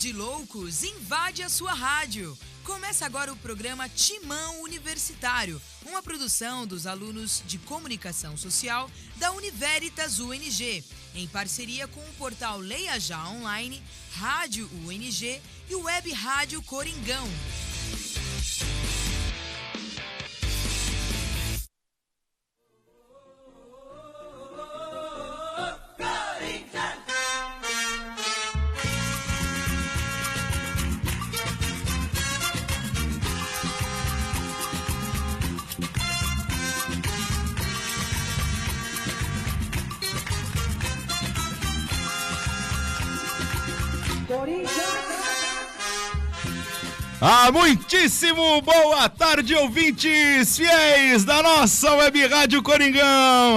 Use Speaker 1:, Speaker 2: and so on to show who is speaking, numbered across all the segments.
Speaker 1: de loucos invade a sua rádio. Começa agora o programa Timão Universitário, uma produção dos alunos de Comunicação Social da Univeritas UNG, em parceria com o portal Leia Já Online, Rádio UNG e o Web Rádio Coringão.
Speaker 2: Muitíssimo boa tarde, ouvintes fiéis da nossa Web Rádio Coringão.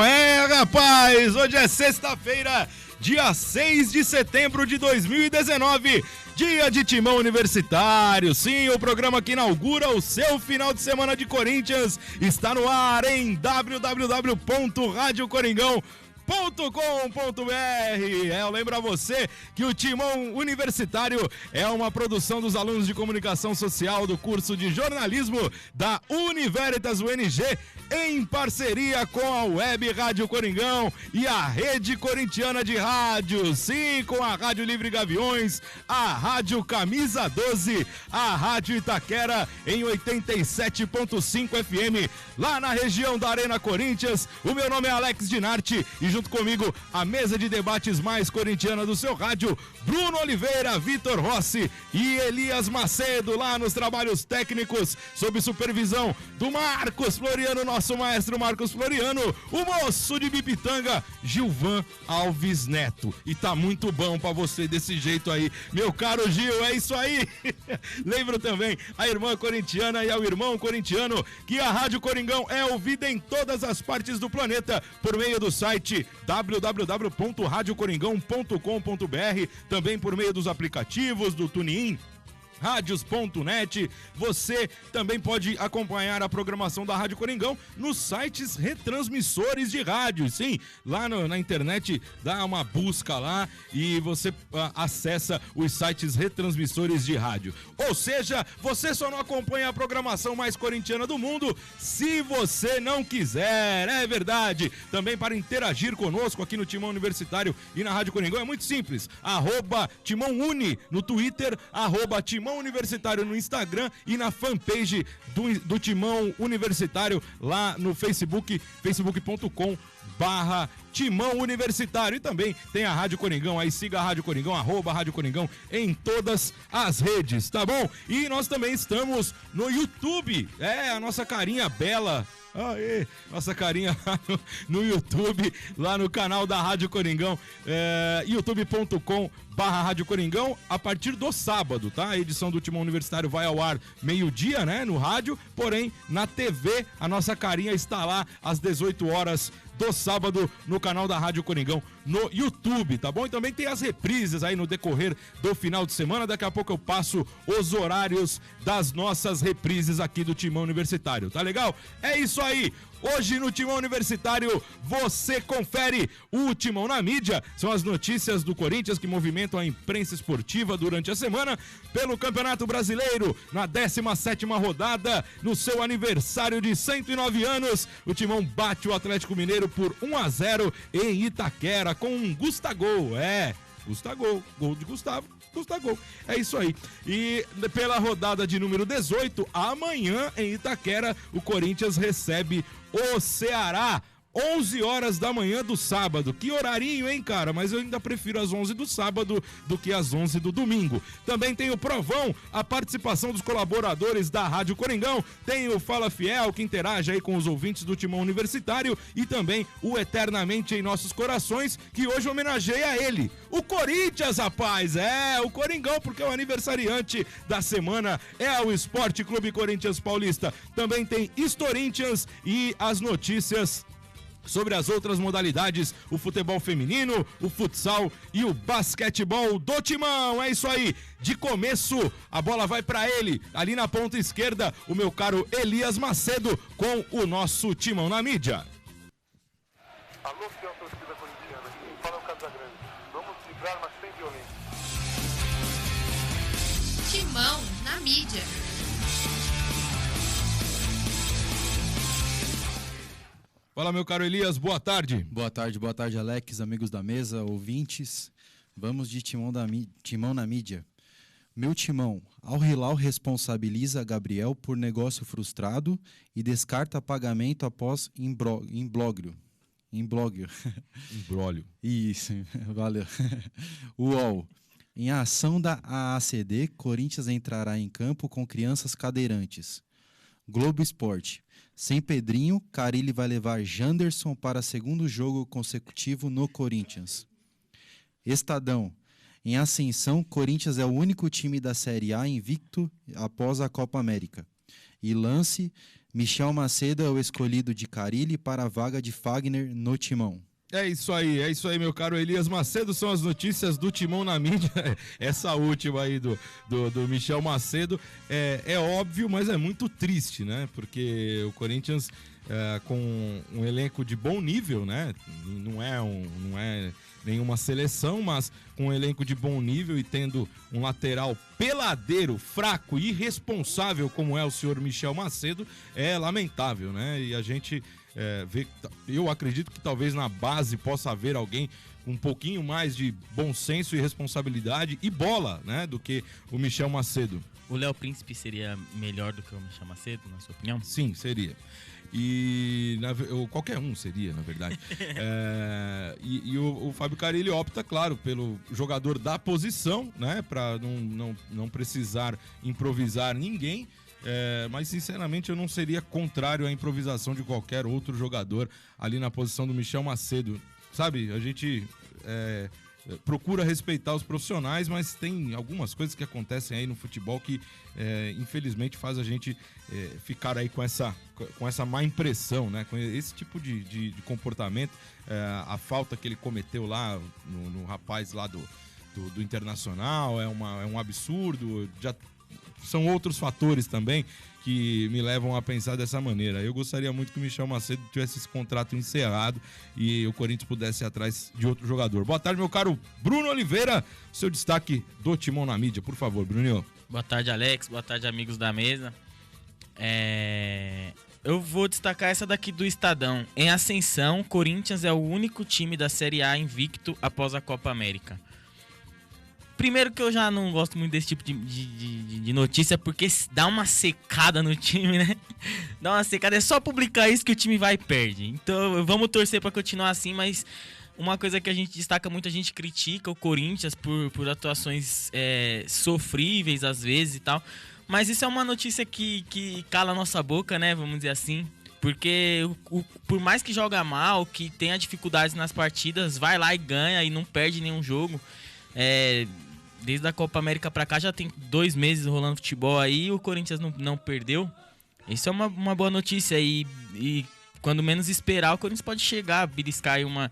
Speaker 2: Rapaz, hoje é sexta-feira, dia 6 de setembro de 2019, dia de Timão Universitário. Sim, o programa que inaugura o seu final de semana de Corinthians está no ar em www.radiocoringão.com.br. Eu lembro a você que o Timão Universitário é uma produção dos alunos de Comunicação Social do curso de Jornalismo da Univeritas UNG, em parceria com a Web Rádio Coringão e a Rede Corintiana de Rádio. Sim, com a Rádio Livre Gaviões, a Rádio Camisa 12, a Rádio Itaquera em 87.5 FM, lá na região da Arena Corinthians. O meu nome é Alex Dinarte e junto comigo a mesa de debates mais corintiana do seu rádio, Bruno Oliveira, Vitor Rossi e Elias Macedo, lá nos trabalhos técnicos, sob supervisão do Marcos Floriano, nosso maestro Marcos Floriano, o moço de Bipitanga, Gilvan Alves Neto. E tá muito bom pra você desse jeito aí, meu caro Gil, é isso aí. Lembro também a irmã corintiana e ao irmão corintiano que a Rádio Coringão é ouvida em todas as partes do planeta por meio do site www.radiocoringão.com.br, também por meio dos aplicativos do TuneIn, Radios.net. Você também pode acompanhar a programação da Rádio Coringão nos sites retransmissores de rádio. Sim, lá na internet dá uma busca lá e você acessa os sites retransmissores de rádio. Ou seja, você só não acompanha a programação mais corintiana do mundo se você não quiser, é verdade. Também para interagir conosco aqui no Timão Universitário e na Rádio Coringão é muito simples. @TimãoUni no Twitter, @Timão Universitário no Instagram e na fanpage do Timão Universitário lá no Facebook, facebook.com/Timão Universitário. E também tem a Rádio Coringão, aí siga a Rádio Coringão, @Rádio Coringão em todas as redes, tá bom? E nós também estamos no YouTube, a nossa carinha bela. Aê, nossa carinha lá no YouTube, lá no canal da Rádio Coringão, youtube.com/Rádio Coringão, a partir do sábado, tá? A edição do Timão Universitário vai ao ar meio-dia, né, no rádio, porém, na TV, a nossa carinha está lá às 18 horas do sábado no canal da Rádio Coringão no YouTube, tá bom? E também tem as reprises aí no decorrer do final de semana. Daqui a pouco eu passo os horários das nossas reprises aqui do Timão Universitário, tá legal? É isso aí! Hoje no Timão Universitário você confere o Timão na Mídia. São as notícias do Corinthians que movimentam a imprensa esportiva durante a semana pelo Campeonato Brasileiro. Na 17ª rodada, no seu aniversário de 109 anos, o Timão bate o Atlético Mineiro por 1-0 em Itaquera com um Gustagol. Gustagol, gol de Gustavo. Gustavo. É isso aí. E pela rodada de número 18, amanhã em Itaquera, o Corinthians recebe o Ceará. 11 horas da manhã do sábado. Que horarinho, hein, cara? Mas eu ainda prefiro as 11 do sábado do que as 11 do domingo. Também tem o Provão, a participação dos colaboradores da Rádio Coringão. Tem o Fala Fiel, que interage aí com os ouvintes do Timão Universitário. E também o Eternamente em Nossos Corações, que hoje homenageia ele. O Corinthians, rapaz! O Coringão, porque o aniversariante da semana é o Esporte Clube Corinthians Paulista. Também tem Historinthians e as notícias sobre as outras modalidades, o futebol feminino, o futsal e o basquetebol do Timão. É isso aí, de começo a bola vai pra ele, ali na ponta esquerda, o meu caro Elias Macedo com o nosso Timão na Mídia.
Speaker 3: Alô, fiel torcida corintiana, fala o Casagrande, vamos vibrar, mas sem violência.
Speaker 4: Timão na mídia.
Speaker 2: Fala, meu caro Elias, boa tarde.
Speaker 5: Boa tarde, Alex, amigos da mesa, ouvintes. Vamos de Timão na mídia. Meu Timão, Al Hilal responsabiliza Gabriel por negócio frustrado e descarta pagamento após imbróglio. Isso, valeu. UOL. Em ação da AACD, Corinthians entrará em campo com crianças cadeirantes. Globo Esporte. Sem Pedrinho, Carille vai levar Janderson para segundo jogo consecutivo no Corinthians. Estadão. Em ascensão, Corinthians é o único time da Série A invicto após a Copa América. E lance, Michel Macedo é o escolhido de Carille para a vaga de Fagner no Timão.
Speaker 2: É isso aí, meu caro Elias Macedo, são as notícias do Timão na mídia. Essa última aí do Michel Macedo é óbvio, mas é muito triste, né? Porque o Corinthians com um elenco de bom nível, né? Não é nenhuma seleção, mas com um elenco de bom nível e tendo um lateral peladeiro, fraco e irresponsável como é o senhor Michel Macedo, é lamentável, né? E a gente eu acredito que talvez na base possa haver alguém com um pouquinho mais de bom senso e responsabilidade e bola, né, do que o Michel Macedo.
Speaker 6: O Léo Príncipe seria melhor do que o Michel Macedo, na sua opinião?
Speaker 2: Sim, seria. Ou qualquer um seria, na verdade. O Fábio Carille opta, claro, pelo jogador da posição, né, para não precisar improvisar ninguém. Mas sinceramente eu não seria contrário à improvisação de qualquer outro jogador ali na posição do Michel Macedo. Sabe, a gente procura respeitar os profissionais, mas tem algumas coisas que acontecem aí no futebol que infelizmente faz a gente ficar aí com essa má impressão, né? Com esse tipo de comportamento, a falta que ele cometeu lá no rapaz lá do Internacional é um absurdo. Já são outros fatores também que me levam a pensar dessa maneira. Eu gostaria muito que o Michel Macedo tivesse esse contrato encerrado e o Corinthians pudesse ir atrás de outro jogador. Boa tarde, meu caro Bruno Oliveira. Seu destaque do Timão na mídia, por favor, Bruninho.
Speaker 6: Boa tarde, Alex. Boa tarde, amigos da mesa. Eu vou destacar essa daqui do Estadão. Em ascensão, Corinthians é o único time da Série A invicto após a Copa América. Primeiro que eu já não gosto muito desse tipo de notícia, porque dá uma secada no time, né? Dá uma secada, é só publicar isso que o time vai e perde. Então vamos torcer para continuar assim, mas uma coisa que a gente destaca muito, a gente critica o Corinthians por atuações sofríveis às vezes e tal. Mas isso é uma notícia que cala a nossa boca, né? Vamos dizer assim. Porque por mais que joga mal, que tenha dificuldades nas partidas, vai lá e ganha e não perde nenhum jogo. Desde a Copa América pra cá já tem 2 meses rolando futebol aí e o Corinthians não perdeu. Isso é uma boa notícia e quando menos esperar o Corinthians pode chegar, beliscar aí uma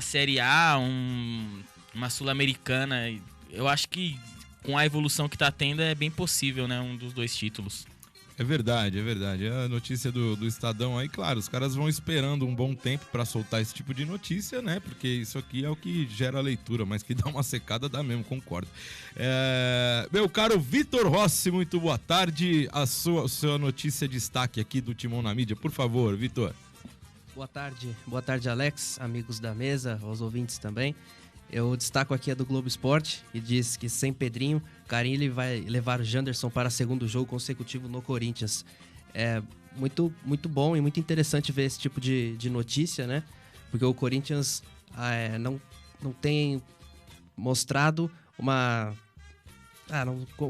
Speaker 6: Série A, uma Sul-Americana. Eu acho que com a evolução que tá tendo é bem possível, né, um dos 2 títulos.
Speaker 2: É verdade. A notícia do Estadão aí, claro, os caras vão esperando um bom tempo para soltar esse tipo de notícia, né? Porque isso aqui é o que gera leitura, mas que dá uma secada, dá mesmo, concordo. Meu caro Vitor Rossi, muito boa tarde. A sua notícia de destaque aqui do Timão na mídia, por favor, Vitor.
Speaker 7: Boa tarde, Alex, amigos da mesa, aos ouvintes também. Eu destaco aqui a do Globo Esporte, que diz que sem Pedrinho, Carille vai levar o Janderson para segundo jogo consecutivo no Corinthians. É muito, muito bom e muito interessante ver esse tipo de notícia, né? Porque o Corinthians não tem mostrado uma...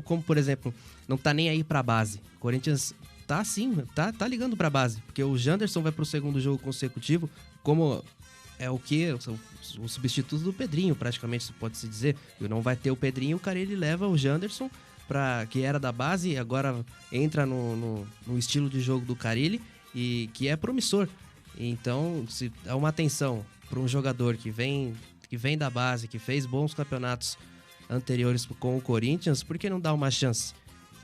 Speaker 7: como, por exemplo, não tá nem aí pra base. O Corinthians tá sim, tá ligando pra base. Porque o Janderson vai pro segundo jogo consecutivo, como... é o que? O substituto do Pedrinho, praticamente, se pode se dizer. Não vai ter o Pedrinho, o Carille leva o Janderson, que era da base, e agora entra no estilo de jogo do Carille, e que é promissor. Então, se dá uma atenção para um jogador que vem da base, que fez bons campeonatos anteriores com o Corinthians, por que não dá uma chance?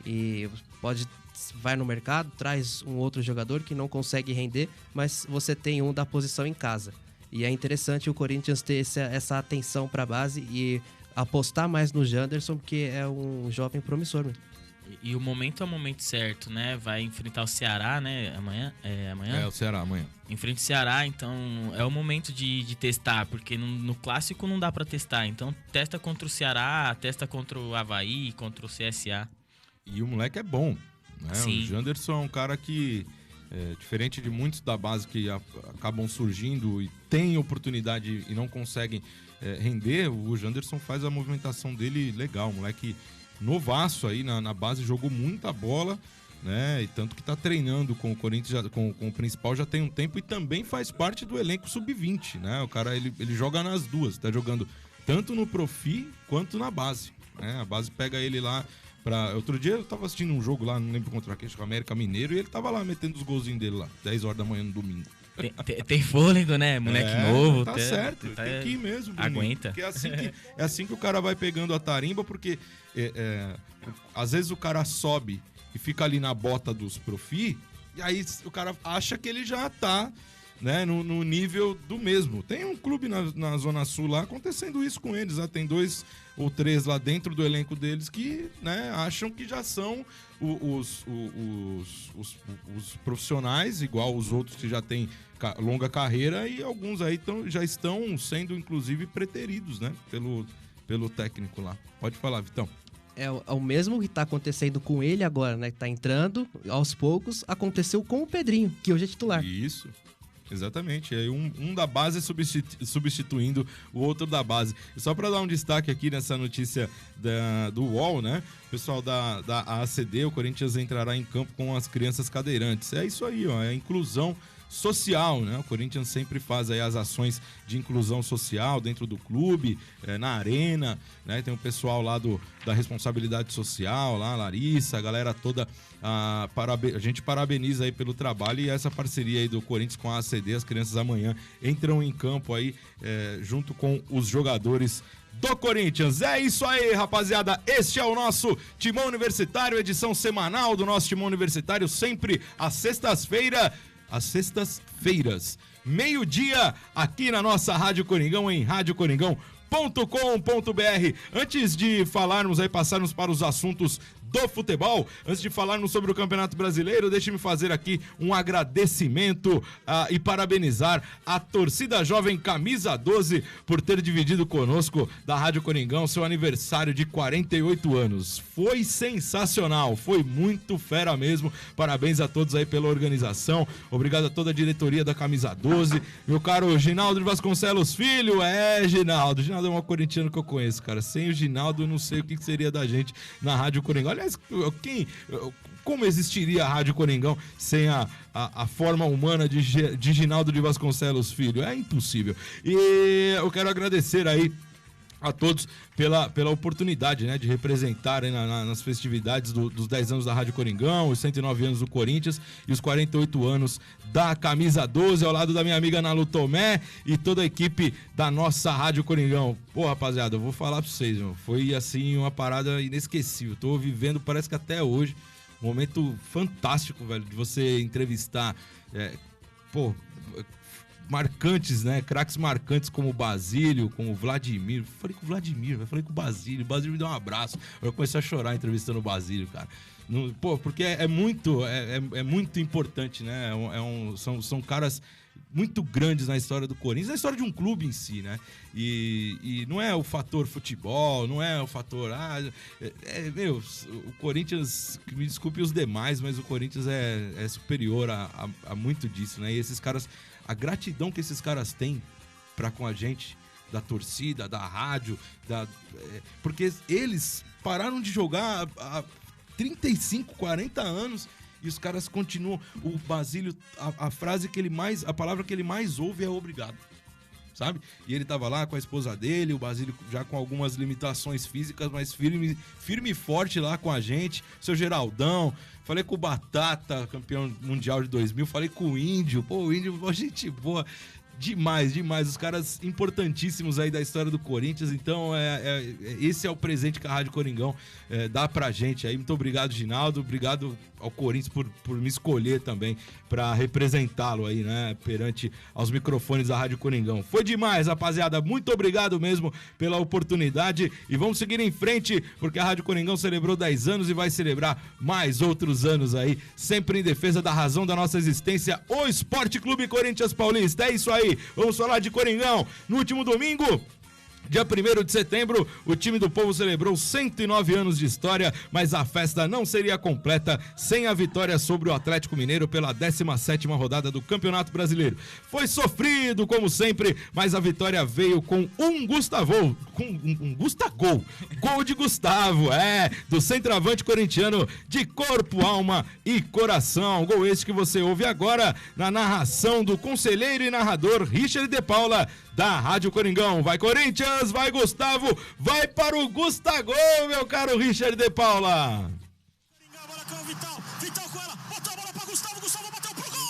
Speaker 7: E vai no mercado, traz um outro jogador que não consegue render, mas você tem um da posição em casa. E é interessante o Corinthians ter essa atenção para a base e apostar mais no Janderson, porque é um jovem promissor, mesmo.
Speaker 6: E o momento é o momento certo, né? Vai enfrentar o Ceará, né? Amanhã?
Speaker 2: É, o Ceará amanhã.
Speaker 6: Enfrenta o Ceará, então é o momento de testar, porque no clássico não dá pra testar. Então testa contra o Ceará, testa contra o Avaí, contra o CSA.
Speaker 2: E o moleque é bom, né?
Speaker 6: Sim.
Speaker 2: O Janderson é um cara que, diferente de muitos da base que acabam surgindo e têm oportunidade e não conseguem render, o Janderson faz a movimentação dele legal. O moleque novaço aí na base, jogou muita bola, né? E tanto que tá treinando com o Corinthians, com o principal já tem um tempo, e também faz parte do elenco sub-20, né? O cara, ele joga nas duas, tá jogando tanto no Profi quanto na base, né? A base pega ele lá pra... Outro dia eu tava assistindo um jogo lá, não lembro contra quem, acho que o América Mineiro, e ele tava lá metendo os golzinhos dele lá, 10 horas da manhã no domingo.
Speaker 6: Tem fôlego, né? Moleque novo.
Speaker 2: Tá certo, tem que ir mesmo, Bruninho.
Speaker 6: Aguenta.
Speaker 2: Porque é assim que o cara vai pegando a tarimba, porque às vezes o cara sobe e fica ali na bota dos profi, e aí o cara acha que ele já tá, né, no nível do mesmo. Tem um clube na Zona Sul lá acontecendo isso com eles, tem 2 ou 3 lá dentro do elenco deles que, né, acham que já são os profissionais, igual os outros que já têm longa carreira, e alguns aí já estão sendo, inclusive, preteridos, né, pelo técnico lá. Pode falar, Vitão.
Speaker 7: É o mesmo que tá acontecendo com ele agora, né? Que tá entrando aos poucos. Aconteceu com o Pedrinho, que hoje é titular.
Speaker 2: Isso, exatamente. É um da base substituindo o outro da base. E só para dar um destaque aqui nessa notícia do UOL, né? O pessoal da ACD, o Corinthians entrará em campo com as crianças cadeirantes. É isso aí, ó, é a inclusão social, né? O Corinthians sempre faz aí as ações de inclusão social dentro do clube, na arena, né? Tem o pessoal lá da responsabilidade social, lá, Larissa, a galera toda, a gente parabeniza aí pelo trabalho, e essa parceria aí do Corinthians com a ACD, as crianças amanhã entram em campo aí, junto com os jogadores do Corinthians. É isso aí, rapaziada. Este é o nosso Timão Universitário, edição semanal do nosso Timão Universitário, sempre às sextas-feiras, meio-dia, aqui na nossa Rádio Coringão, em radiocoringão.com.br. Antes de falarmos aí, passarmos para os assuntos do futebol, antes de falarmos sobre o Campeonato Brasileiro, deixe-me fazer aqui um agradecimento e parabenizar a torcida jovem Camisa 12 por ter dividido conosco da Rádio Coringão seu aniversário de 48 anos. Foi sensacional, foi muito fera mesmo. Parabéns a todos aí pela organização. Obrigado a toda a diretoria da Camisa 12. Meu caro Ginaldo de Vasconcelos Filho, Ginaldo. Ginaldo é um corintiano que eu conheço, cara. Sem o Ginaldo, eu não sei o que seria da gente na Rádio Coringão. Aliás, como existiria a Rádio Coringão sem a forma humana de Ginaldo de Vasconcelos Filho? É impossível. E eu quero agradecer aí a todos pela oportunidade, né, de representar aí nas festividades dos 10 anos da Rádio Coringão, os 109 anos do Corinthians e os 48 anos da Camisa 12, ao lado da minha amiga Nalu Tomé e toda a equipe da nossa Rádio Coringão. Pô, rapaziada, eu vou falar pra vocês, meu, foi assim uma parada inesquecível. Tô vivendo, parece que até hoje, um momento fantástico, velho, de você entrevistar, marcantes, né? Craques marcantes como o Basílio, como o Vladimir. Falei com o Vladimir, falei com o Basílio me deu um abraço. Eu comecei a chorar entrevistando o Basílio, cara. Porque é muito importante, né? São caras muito grandes na história do Corinthians, na história de um clube em si, né? E não é o fator futebol, não é o fator... o Corinthians, me desculpe os demais, mas o Corinthians é superior a muito disso, né? E esses caras... A gratidão que esses caras têm pra com a gente, da torcida, da rádio, porque eles pararam de jogar há 35, 40 anos e os caras continuam. O Basílio, a palavra que ele mais ouve é obrigado, sabe? E ele tava lá com a esposa dele, o Basílio já com algumas limitações físicas, mas firme e forte lá com a gente, seu Geraldão. Falei com o Batata, campeão mundial de 2000, falei com o Índio, o Índio, gente boa. demais. Os caras importantíssimos aí da história do Corinthians. Então, esse é o presente que a Rádio Coringão dá pra gente aí. Muito obrigado, Ginaldo. Obrigado ao Corinthians por me escolher também pra representá-lo aí, né? Perante aos microfones da Rádio Coringão. Foi demais, rapaziada. Muito obrigado mesmo pela oportunidade. E vamos seguir em frente, porque a Rádio Coringão celebrou 10 anos e vai celebrar mais outros anos aí, sempre em defesa da razão da nossa existência, o Esporte Clube Corinthians Paulista. É isso aí, vamos falar de Coringão. No último domingo, dia 1º de setembro, o time do povo celebrou 109 anos de história, mas a festa não seria completa sem a vitória sobre o Atlético Mineiro pela 17ª rodada do Campeonato Brasileiro. Foi sofrido, como sempre, mas a vitória veio com um Gustavo, gol de Gustavo, do centroavante corintiano de corpo, alma e coração. Gol esse que você ouve agora na narração do conselheiro e narrador Richard de Paula, da Rádio Coringão. Vai Corinthians, vai Gustavo, vai para o Gustagol, meu caro Richard de Paula.
Speaker 4: A bola com o Vital com ela, botou a bola para Gustavo bateu pro gol!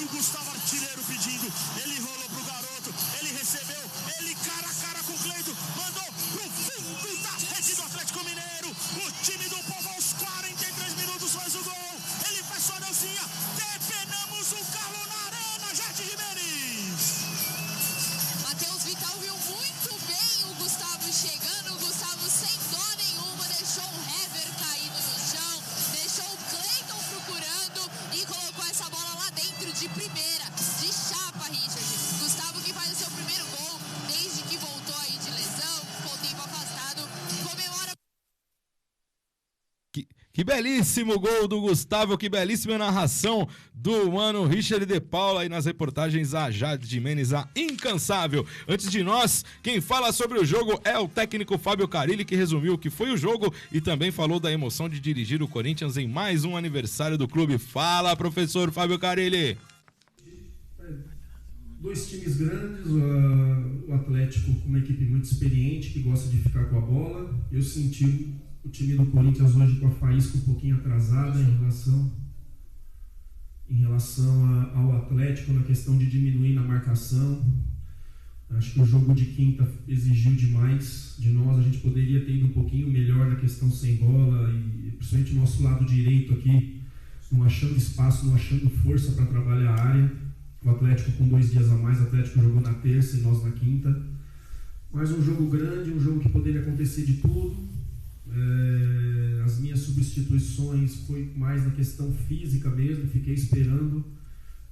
Speaker 4: Gustavo artilheiro pedindo, ele rolou pro garoto, ele recebeu, ele cara a cara com o Cleito, mandou pro fundo da rede do Atlético Mineiro. O time do povo aos 43 minutos faz o gol, ele faz sua dancinha, depenamos o Carlo na arena, Jade Jimenez.
Speaker 8: Matheus Vital viu muito bem o Gustavo chegando, o Gustavo sem dó nenhuma, deixou o Hever caído no chão, deixou o Cleiton procurando e colocou essa bola lá dentro de primeira, de chapa, Richard. Gustavo que faz o seu primeiro gol desde que voltou aí de lesão, ficou tempo afastado, comemora.
Speaker 2: Que belíssimo gol do Gustavo, que belíssima narração do mano Richard de Paula aí nas reportagens, a Jade Jimenez, a incansável. Antes de nós, quem fala sobre o jogo é o técnico Fábio Carilli, que resumiu o que foi o jogo e também falou da emoção de dirigir o Corinthians em mais um aniversário do clube. Fala, professor Fábio Carilli.
Speaker 9: Dois times grandes, o Atlético com uma equipe muito experiente, que gosta de ficar com a bola. Eu senti o time do Corinthians hoje com a faísca um pouquinho atrasada em relação ao Atlético na questão de diminuir na marcação. Acho que o jogo de quinta exigiu demais de nós. A gente poderia ter ido um pouquinho melhor na questão sem bola e principalmente o nosso lado direito aqui, não achando espaço, não achando força para trabalhar a área. O Atlético com 2 dias a mais, o Atlético jogou na terça e nós na quinta. Mas um jogo grande, um jogo que poderia acontecer de tudo. As minhas substituições foi mais na questão física mesmo, fiquei esperando,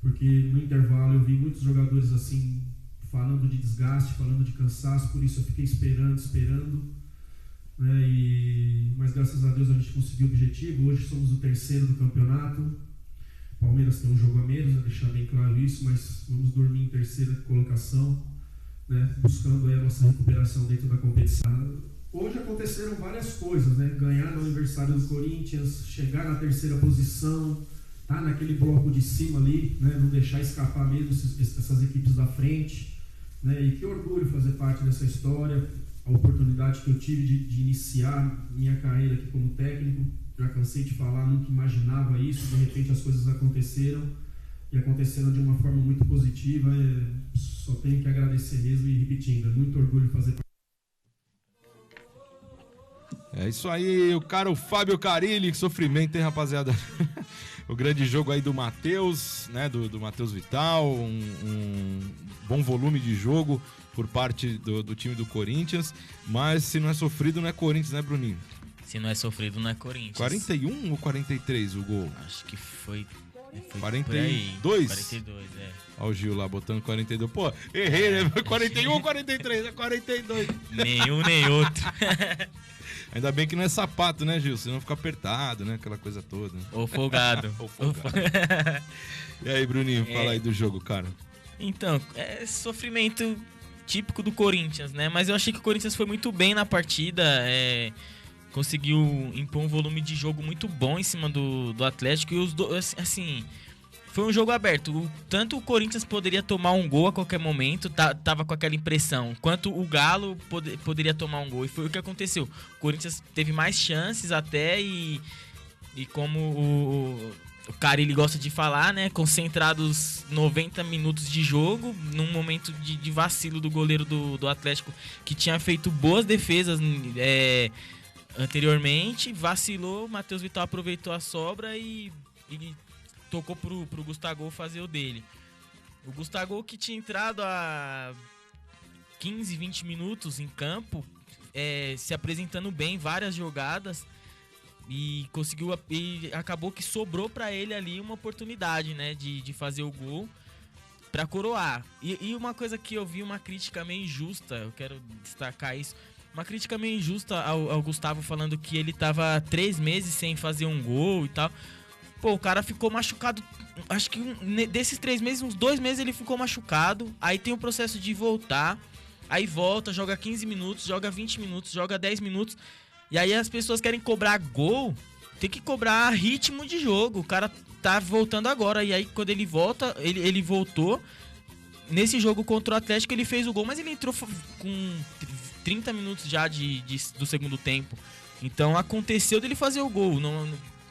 Speaker 9: porque no intervalo eu vi muitos jogadores assim falando de desgaste, falando de cansaço, por isso eu fiquei esperando, né? Mas graças a Deus a gente conseguiu o objetivo. Hoje somos o 3º do campeonato, o Palmeiras tem um jogo a menos, vou deixar bem claro isso, mas vamos dormir em 3ª colocação, né? Buscando aí a nossa recuperação dentro da competição. Hoje aconteceram várias coisas, né? Ganhar no aniversário do Corinthians, chegar na 3ª posição, tá naquele bloco de cima ali, né? Não deixar escapar mesmo essas equipes da frente, né? E que orgulho fazer parte dessa história, a oportunidade que eu tive de iniciar minha carreira aqui como técnico. Já cansei de falar, nunca imaginava isso, de repente as coisas aconteceram e aconteceram de uma forma muito positiva. Só tenho que agradecer mesmo e repetindo, é muito orgulho fazer parte.
Speaker 2: É isso aí, o cara, o Fábio Carilli, que sofrimento, hein, rapaziada? O grande jogo aí do Matheus, né, do Matheus Vital, um bom volume de jogo por parte do time do Corinthians, mas se não é sofrido não é Corinthians, né, Bruninho?
Speaker 6: Se não é sofrido não é Corinthians.
Speaker 2: 41 ou 43 o gol?
Speaker 6: Acho que foi Foi
Speaker 2: 42?
Speaker 6: por aí, 42,
Speaker 2: Olha o Gil lá botando 42. Pô, errei, né? 41 ou 43? É 42.
Speaker 6: Nenhum nem outro.
Speaker 2: Ainda bem que não é sapato, né, Gil? Senão fica apertado, né? Aquela coisa toda.
Speaker 6: Ou folgado.
Speaker 2: Ou folgado. E aí, Bruninho, fala aí do jogo, cara.
Speaker 6: Então, é sofrimento típico do Corinthians, né? Mas eu achei que o Corinthians foi muito bem na partida. Conseguiu impor um volume de jogo muito bom em cima do Atlético. E os dois, assim... Foi um jogo aberto. Tanto o Corinthians poderia tomar um gol a qualquer momento, tava com aquela impressão, quanto o Galo poderia tomar um gol. E foi o que aconteceu. O Corinthians teve mais chances até e como o Carille gosta de falar, né? Concentrados 90 minutos de jogo, num momento de vacilo do goleiro do Atlético, que tinha feito boas defesas anteriormente, vacilou, o Matheus Vital aproveitou a sobra e tocou pro Gustavo fazer o dele. O Gustavo, que tinha entrado há 15, 20 minutos em campo, se apresentando bem, várias jogadas, e conseguiu, e acabou que sobrou para ele ali uma oportunidade, né, de fazer o gol para coroar. E uma coisa que eu vi, uma crítica meio injusta, eu quero destacar isso, uma crítica meio injusta ao Gustavo, falando que ele tava 3 meses sem fazer um gol e tal. Pô, o cara ficou machucado, acho que desses 3 meses, uns 2 meses ele ficou machucado. Aí tem o processo de voltar, aí volta, joga 15 minutos, joga 20 minutos, joga 10 minutos. E aí as pessoas querem cobrar gol, tem que cobrar ritmo de jogo. O cara tá voltando agora, e aí quando ele volta, ele voltou. Nesse jogo contra o Atlético ele fez o gol, mas ele entrou com 30 minutos já do segundo tempo. Então aconteceu dele fazer o gol,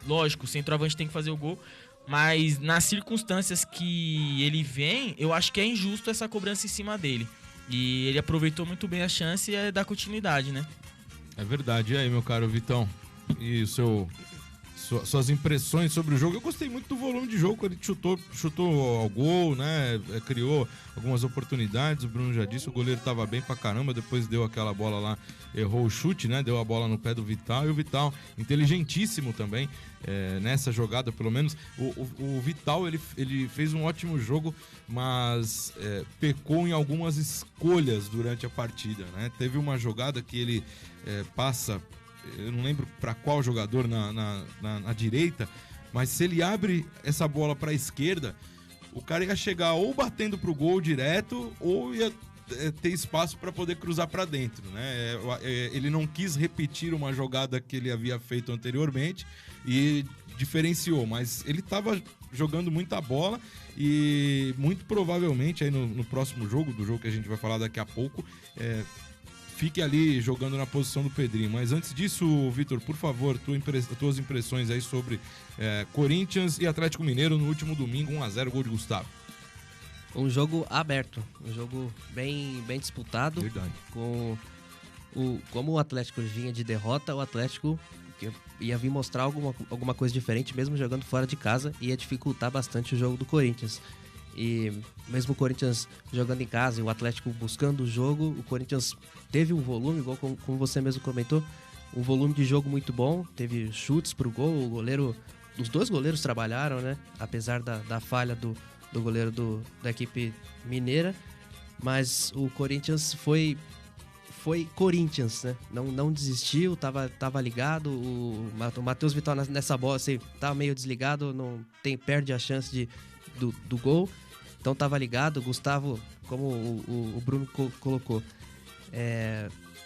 Speaker 6: lógico, o centroavante tem que fazer o gol, mas nas circunstâncias que ele vem, eu acho que é injusto essa cobrança em cima dele. E ele aproveitou muito bem a chance e dá continuidade, né?
Speaker 2: É verdade. E aí, meu caro Vitão? E suas impressões sobre o jogo? Eu gostei muito do volume de jogo, ele chutou ao gol, né? Criou algumas oportunidades, o Bruno já disse, o goleiro tava bem pra caramba, depois deu aquela bola lá, errou o chute, né? Deu a bola no pé do Vital, e o Vital, inteligentíssimo também, nessa jogada, pelo menos. O Vital, ele fez um ótimo jogo, mas pecou em algumas escolhas durante a partida, né? Teve uma jogada que ele passa... Eu não lembro para qual jogador na direita, mas se ele abre essa bola para a esquerda, o cara ia chegar ou batendo pro gol direto ou ia ter espaço para poder cruzar para dentro, né? Ele não quis repetir uma jogada que ele havia feito anteriormente e diferenciou, mas ele estava jogando muita bola e muito provavelmente aí no próximo jogo, do jogo que a gente vai falar daqui a pouco, fique ali jogando na posição do Pedrinho. Mas antes disso, Vitor, por favor, tuas impressões aí sobre Corinthians e Atlético Mineiro no último domingo, 1-0, gol de Gustavo.
Speaker 7: Um jogo aberto, um jogo bem disputado.
Speaker 2: Verdade.
Speaker 7: Como o Atlético vinha de derrota, o Atlético ia vir mostrar alguma coisa diferente, mesmo jogando fora de casa, ia dificultar bastante o jogo do Corinthians. E mesmo o Corinthians jogando em casa e o Atlético buscando o jogo, o Corinthians teve um volume, igual como você mesmo comentou, um volume de jogo muito bom, teve chutes pro gol, os dois goleiros trabalharam, né? Apesar da falha do goleiro da equipe mineira, mas o Corinthians foi Corinthians, né? Não desistiu, tava ligado, o Matheus Vital nessa bola, assim, tava meio desligado, perde a chance do gol. Então tava ligado, o Gustavo, como o Bruno colocou,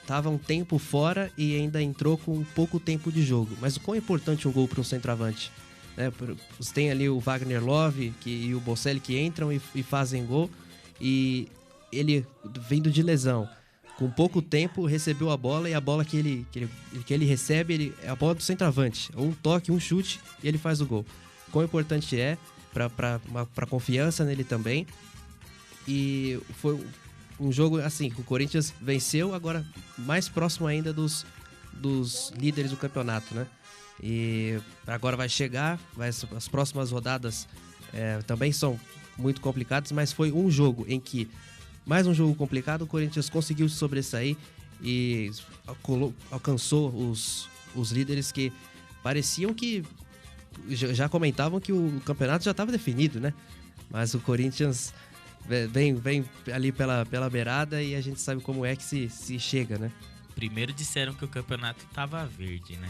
Speaker 7: tava um tempo fora e ainda entrou com pouco tempo de jogo. Mas o quão é importante um gol para um centroavante? Né? Você tem ali o Wagner Love e o Bocelli que entram e fazem gol, e ele, vindo de lesão, com pouco tempo, recebeu a bola, e a bola que ele recebe é a bola do centroavante. Um toque, um chute, e ele faz o gol. Quão importante é para confiança nele também. E foi um jogo assim, o Corinthians venceu, agora mais próximo ainda dos líderes do campeonato, né? E agora vai chegar, as próximas rodadas também são muito complicadas, mas foi um jogo em que, mais um jogo complicado, o Corinthians conseguiu se sobressair e alcançou os líderes que pareciam que já comentavam que o campeonato já estava definido, né? Mas o Corinthians vem ali pela beirada e a gente sabe como é que se chega, né?
Speaker 6: Primeiro disseram que o campeonato tava verde, né?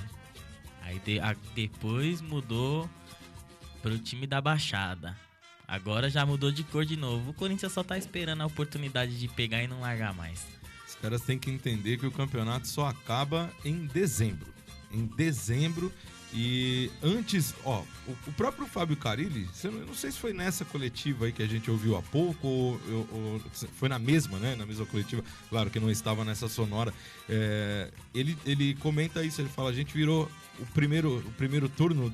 Speaker 6: Aí depois mudou pro time da Baixada. Agora já mudou de cor de novo. O Corinthians só tá esperando a oportunidade de pegar e não largar mais.
Speaker 2: Os caras têm que entender que o campeonato só acaba em dezembro. Em dezembro. E antes, ó, o próprio Fábio Carille, eu não sei se foi nessa coletiva aí que a gente ouviu há pouco, ou foi na mesma, né? Na mesma coletiva, claro que não estava nessa sonora. Ele comenta isso, ele fala, a gente virou o primeiro turno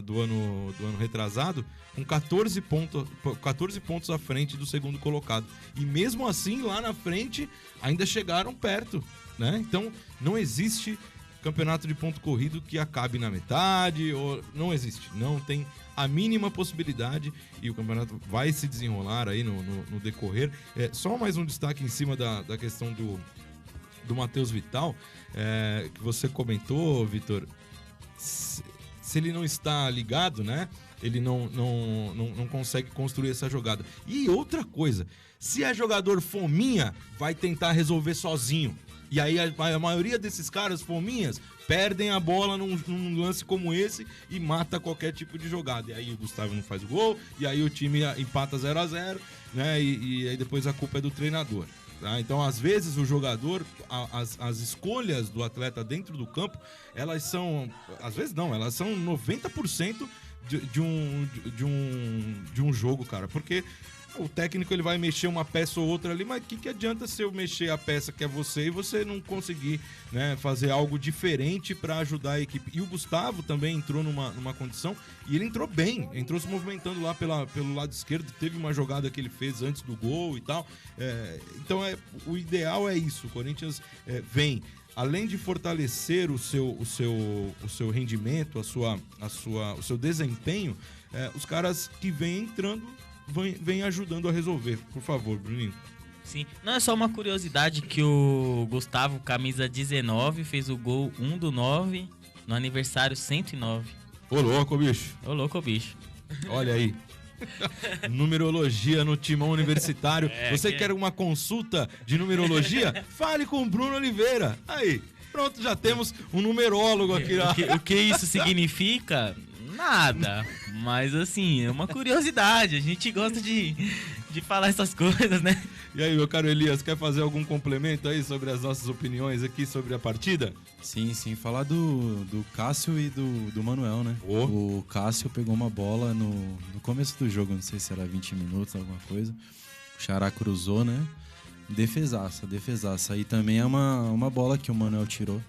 Speaker 2: do ano retrasado com 14 pontos à frente do segundo colocado. E mesmo assim, lá na frente, ainda chegaram perto, né? Então, não existe campeonato de ponto corrido que acabe na metade, ou não existe, não tem a mínima possibilidade, e o campeonato vai se desenrolar aí no decorrer. Só mais um destaque em cima da questão do Matheus Vital, que você comentou, Vitor. Se ele não está ligado, né, ele não consegue construir essa jogada. E outra coisa, se é jogador fominha, vai tentar resolver sozinho. E aí a maioria desses caras fominhas perdem a bola num lance como esse e mata qualquer tipo de jogada. E aí o Gustavo não faz o gol, e aí o time empata 0-0, né? E aí depois a culpa é do treinador. Tá? Então, às vezes, o jogador, as escolhas do atleta dentro do campo, elas são... Às vezes não, elas são 90% de um jogo, cara. Porque o técnico ele vai mexer uma peça ou outra ali, mas o que adianta se eu mexer a peça que é você e você não conseguir, né, fazer algo diferente para ajudar a equipe? E o Gustavo também entrou numa condição, e ele entrou bem, entrou se movimentando lá pelo lado esquerdo, teve uma jogada que ele fez antes do gol e tal. Então o ideal é isso, o Corinthians vem, além de fortalecer o seu rendimento, o seu desempenho, os caras que vêm entrando vem ajudando a resolver. Por favor, Bruninho.
Speaker 6: Sim, não é só uma curiosidade que o Gustavo, camisa 19, fez o gol 1/9 no aniversário 109.
Speaker 2: Ô louco, bicho.
Speaker 6: Ô louco, bicho.
Speaker 2: Olha aí. Numerologia no Timão Universitário. Você quer uma consulta de numerologia? Fale com o Bruno Oliveira. Aí, pronto, já temos um numerólogo aqui.
Speaker 6: O que isso significa? Nada, mas assim, é uma curiosidade, a gente gosta de falar essas coisas, né?
Speaker 2: E aí, meu caro Elias, quer fazer algum complemento aí sobre as nossas opiniões aqui sobre a partida?
Speaker 5: Sim, falar do Cássio e do Manuel, né? O Cássio pegou uma bola no começo do jogo, não sei se era 20 minutos, alguma coisa, o Xará cruzou, né? Defesaça, e também é uma bola que o Manuel tirou,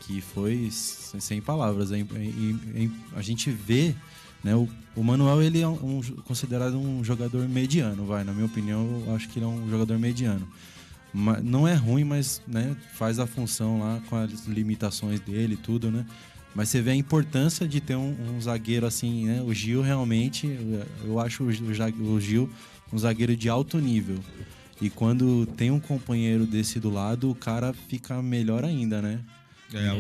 Speaker 5: que foi sem palavras. A gente vê, né, o Manuel, ele é considerado um jogador mediano, na minha opinião, eu acho que ele é um jogador mediano. Não é ruim, mas, né, faz a função lá com as limitações dele e tudo, né? Mas você vê a importância de ter um zagueiro assim, né? O Gil realmente, eu acho o Gil um zagueiro de alto nível. E quando tem um companheiro desse do lado, o cara fica melhor ainda, né?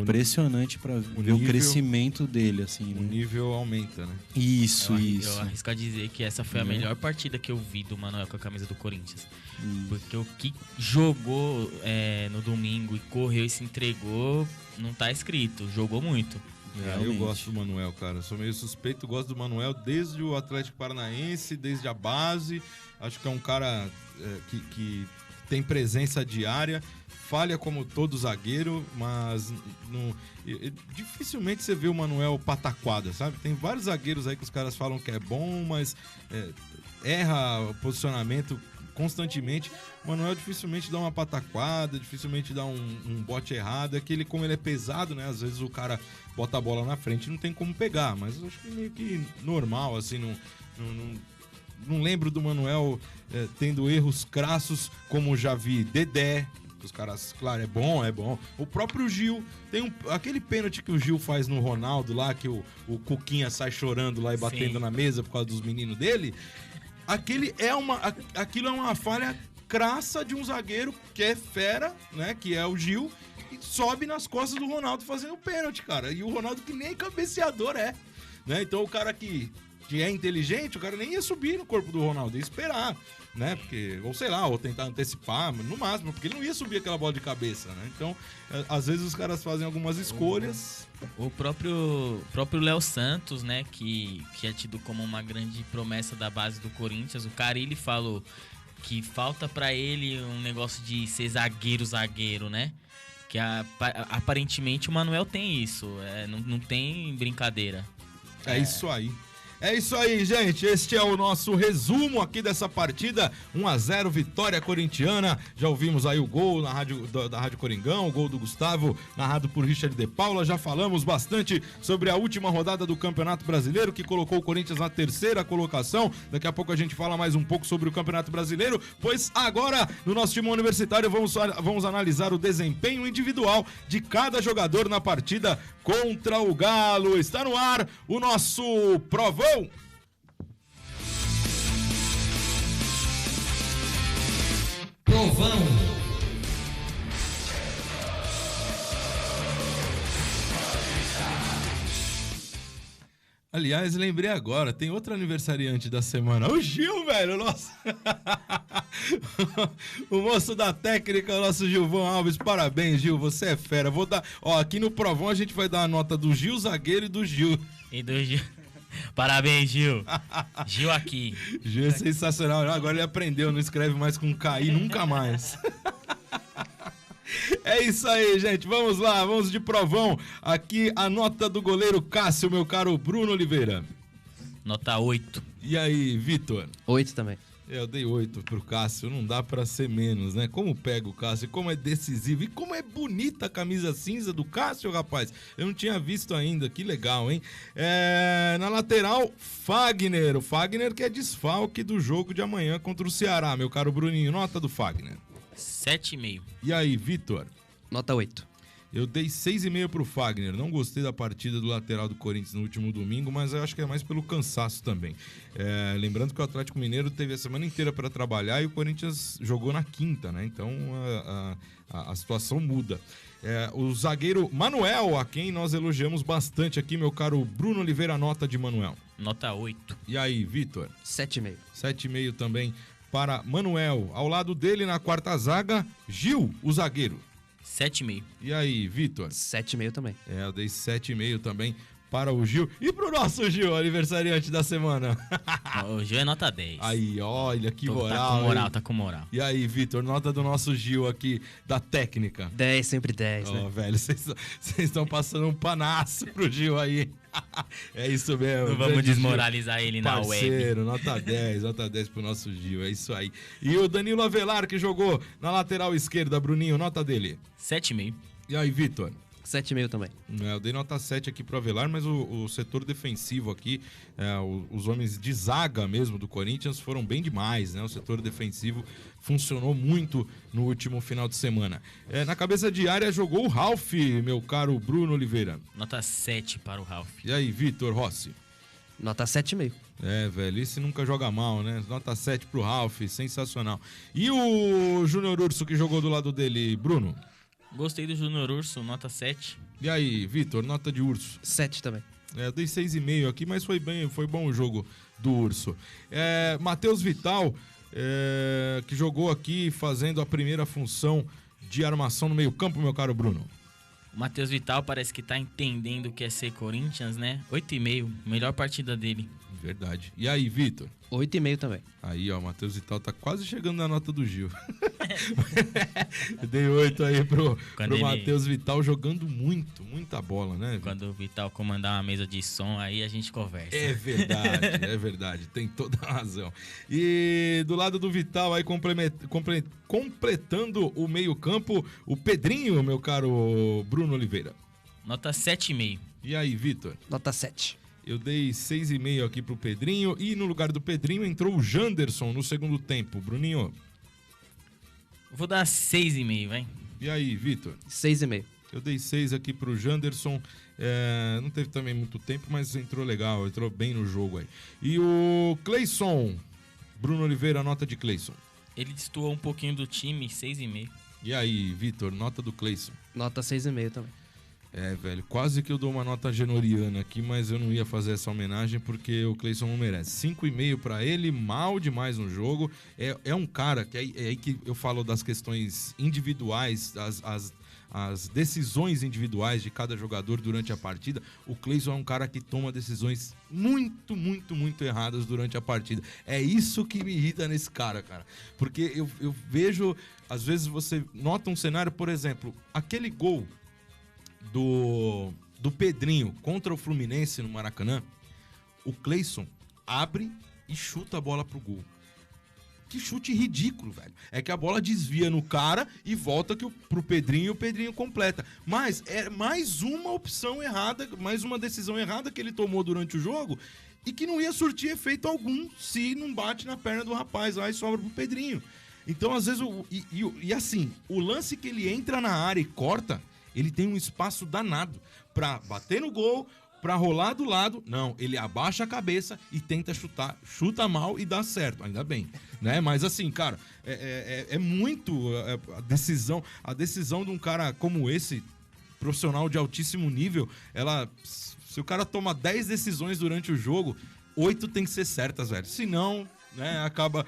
Speaker 5: Impressionante para ver o crescimento dele, assim, né?
Speaker 2: O nível aumenta, né?
Speaker 5: Isso.
Speaker 6: Eu arrisco a dizer que essa foi a melhor partida que eu vi do Manuel com a camisa do Corinthians. Porque o que jogou no domingo e correu e se entregou, não tá escrito. Jogou muito.
Speaker 2: Eu gosto do Manuel, cara. Sou meio suspeito, gosto do Manuel desde o Atlético Paranaense, desde a base. Acho que é um cara que tem presença diária. Falha como todo zagueiro, mas dificilmente você vê o Manuel pataquada, sabe? Tem vários zagueiros aí que os caras falam que é bom, mas erra o posicionamento constantemente. O Manuel dificilmente dá uma pataquada, dificilmente dá um bote errado. Como ele é pesado, né? Às vezes o cara bota a bola na frente e não tem como pegar, mas eu acho que é meio que normal, assim, não lembro do Manuel tendo erros crassos como já vi Dedé. Os caras, claro, é bom. O próprio Gil, tem aquele pênalti que o Gil faz no Ronaldo lá, que o Cuquinha sai chorando lá e batendo na mesa por causa dos meninos dele. Aquilo é uma falha crassa de um zagueiro que é fera, né, que é o Gil, e sobe nas costas do Ronaldo fazendo o pênalti, cara. E o Ronaldo que nem cabeceador né? Então o cara que é inteligente, o cara nem ia subir no corpo do Ronaldo, ia esperar, né? Porque, ou sei lá, ou tentar antecipar, no máximo, porque ele não ia subir aquela bola de cabeça, né? Então, às vezes os caras fazem algumas escolhas.
Speaker 6: O próprio Léo Santos, né, que é tido como uma grande promessa da base do Corinthians, o Carille falou que falta pra ele um negócio de ser zagueiro, né? Que aparentemente o Manuel tem isso, não tem brincadeira.
Speaker 2: É isso aí. É isso aí, gente. Este é o nosso resumo aqui dessa partida. 1-0, vitória corintiana. Já ouvimos aí o gol da Rádio Coringão, o gol do Gustavo, narrado por Richard de Paula. Já falamos bastante sobre a última rodada do Campeonato Brasileiro, que colocou o Corinthians na 3ª colocação. Daqui a pouco a gente fala mais um pouco sobre o Campeonato Brasileiro, pois agora, no nosso time universitário, vamos analisar o desempenho individual de cada jogador na partida contra o Galo. Está no ar o nosso Provão.
Speaker 1: Provão.
Speaker 2: Aliás, lembrei agora, tem outro aniversariante da semana. O Gil, velho, nossa. O moço da técnica, o nosso Gilvão Alves. Parabéns, Gil, você é fera. Vou dar, aqui no Provão a gente vai dar a nota do Gil zagueiro e do Gil.
Speaker 6: Parabéns, Gil. Gil aqui.
Speaker 2: Gil é sensacional. Agora ele aprendeu, não escreve mais com KI nunca mais. É isso aí, gente. Vamos lá, vamos de Provão. Aqui a nota do goleiro Cássio, meu caro Bruno Oliveira.
Speaker 6: Nota 8.
Speaker 2: E aí, Vitor?
Speaker 7: 8 também.
Speaker 2: Eu dei 8 pro Cássio, não dá pra ser menos, né? Como pega o Cássio, como é decisivo e como é bonita a camisa cinza do Cássio, rapaz. Eu não tinha visto ainda, que legal, hein? Na lateral, Fagner. O Fagner que é desfalque do jogo de amanhã contra o Ceará, meu caro Bruninho. Nota do Fagner.
Speaker 6: 7,5.
Speaker 2: E aí, Vitor?
Speaker 7: Nota 8.
Speaker 2: Eu dei 6,5 pro Fagner. Não gostei da partida do lateral do Corinthians no último domingo, mas eu acho que é mais pelo cansaço também. Lembrando que o Atlético Mineiro teve a semana inteira para trabalhar e o Corinthians jogou na quinta, né? Então a situação muda. O zagueiro Manuel, a quem nós elogiamos bastante aqui, meu caro Bruno Oliveira, nota de Manuel.
Speaker 6: Nota 8.
Speaker 2: E aí, Vitor?
Speaker 7: 7,5.
Speaker 2: 7,5 também para Manuel. Ao lado dele, na quarta zaga, Gil, o zagueiro.
Speaker 6: 7,5.
Speaker 2: E aí, Vitor?
Speaker 7: 7,5 também.
Speaker 2: Eu dei 7,5 também para o Gil. E pro nosso Gil, aniversariante da semana?
Speaker 6: O Gil é nota 10.
Speaker 2: Aí, olha que moral.
Speaker 6: Tá com moral,
Speaker 2: hein?
Speaker 6: tá com moral.
Speaker 2: E aí, Vitor, nota do nosso Gil aqui, da técnica.
Speaker 7: 10, sempre 10, né?
Speaker 2: Velho, vocês estão passando um panaço pro Gil aí. É isso mesmo.
Speaker 6: Não vamos desmoralizar Gil. Ele na web.
Speaker 2: Parceiro, nota 10 pro nosso Gil, é isso aí. E o Danilo Avelar, que jogou na lateral esquerda, Bruninho, nota dele?
Speaker 6: 7,5.
Speaker 2: E aí, Vitor?
Speaker 7: 7,5 também.
Speaker 2: Eu dei nota 7 aqui pro Avelar, mas o setor defensivo aqui, os homens de zaga mesmo do Corinthians foram bem demais, né? O setor defensivo funcionou muito no último final de semana. Na cabeça de área jogou o Ralf, meu caro Bruno Oliveira.
Speaker 6: Nota 7 para o Ralf.
Speaker 2: E aí, Vitor Rossi?
Speaker 7: Nota 7,5.
Speaker 2: Velho, esse nunca joga mal, né? Nota 7 pro Ralf, sensacional. E o Júnior Urso que jogou do lado dele, Bruno?
Speaker 6: Gostei do Júnior Urso, nota 7.
Speaker 2: E aí, Vitor, nota de Urso?
Speaker 7: 7 também.
Speaker 2: Eu dei 6,5 aqui, mas foi bom o jogo do Urso. Matheus Vital, que jogou aqui fazendo a primeira função de armação no meio-campo, meu caro Bruno.
Speaker 6: O Matheus Vital parece que tá entendendo o que é ser Corinthians, né? 8,5, melhor partida dele.
Speaker 2: Verdade. E aí, Vitor?
Speaker 7: 8,5 também.
Speaker 2: Aí, ó, o Matheus Vital tá quase chegando na nota do Gil. Eu dei 8 aí pro Matheus Vital, jogando muita bola, né?
Speaker 6: Quando o Vital comandar uma mesa de som, aí a gente conversa.
Speaker 2: É verdade, tem toda a razão. E do lado do Vital, aí completando o meio-campo, o Pedrinho, meu caro Bruno Oliveira.
Speaker 6: Nota 7,5.
Speaker 2: E aí, Vitor?
Speaker 7: Nota 7.
Speaker 2: Eu dei 6,5 aqui pro Pedrinho. E no lugar do Pedrinho entrou o Janderson no segundo tempo. Bruninho?
Speaker 6: Vou dar 6,5, vai.
Speaker 2: E aí, Vitor?
Speaker 7: 6,5.
Speaker 2: Eu dei 6 aqui pro Janderson. Não teve também muito tempo, mas entrou legal. Entrou bem no jogo aí. E o Cleison? Bruno Oliveira, nota de Cleison.
Speaker 6: Ele destoou um pouquinho do time, 6,5.
Speaker 2: E aí, Vitor, nota do Cleison?
Speaker 7: Nota 6,5 também.
Speaker 2: Velho, quase que eu dou uma nota genoriana aqui, mas eu não ia fazer essa homenagem porque o Cleison não merece. 5,5 pra ele, mal demais no jogo. É um cara que é aí que eu falo das questões individuais, as decisões individuais de cada jogador durante a partida. O Cleison é um cara que toma decisões muito, muito, muito erradas durante a partida. É isso que me irrita nesse cara. Porque eu vejo, às vezes você nota um cenário, por exemplo, aquele gol do Pedrinho contra o Fluminense no Maracanã, o Cleison abre e chuta a bola pro gol. Que chute ridículo, velho. É que a bola desvia no cara e volta pro Pedrinho e o Pedrinho completa. Mas é mais uma opção errada, mais uma decisão errada que ele tomou durante o jogo e que não ia surtir efeito algum se não bate na perna do rapaz lá e sobra pro Pedrinho. Então, às vezes, assim, o lance que ele entra na área e corta, ele tem um espaço danado pra bater no gol, pra rolar do lado. Não, ele abaixa a cabeça e tenta chutar. Chuta mal e dá certo, ainda bem, né? Mas assim, cara, é muito a decisão de um cara como esse, profissional de altíssimo nível, se o cara toma 10 decisões durante o jogo, 8 tem que ser certas, velho. Senão, né, acaba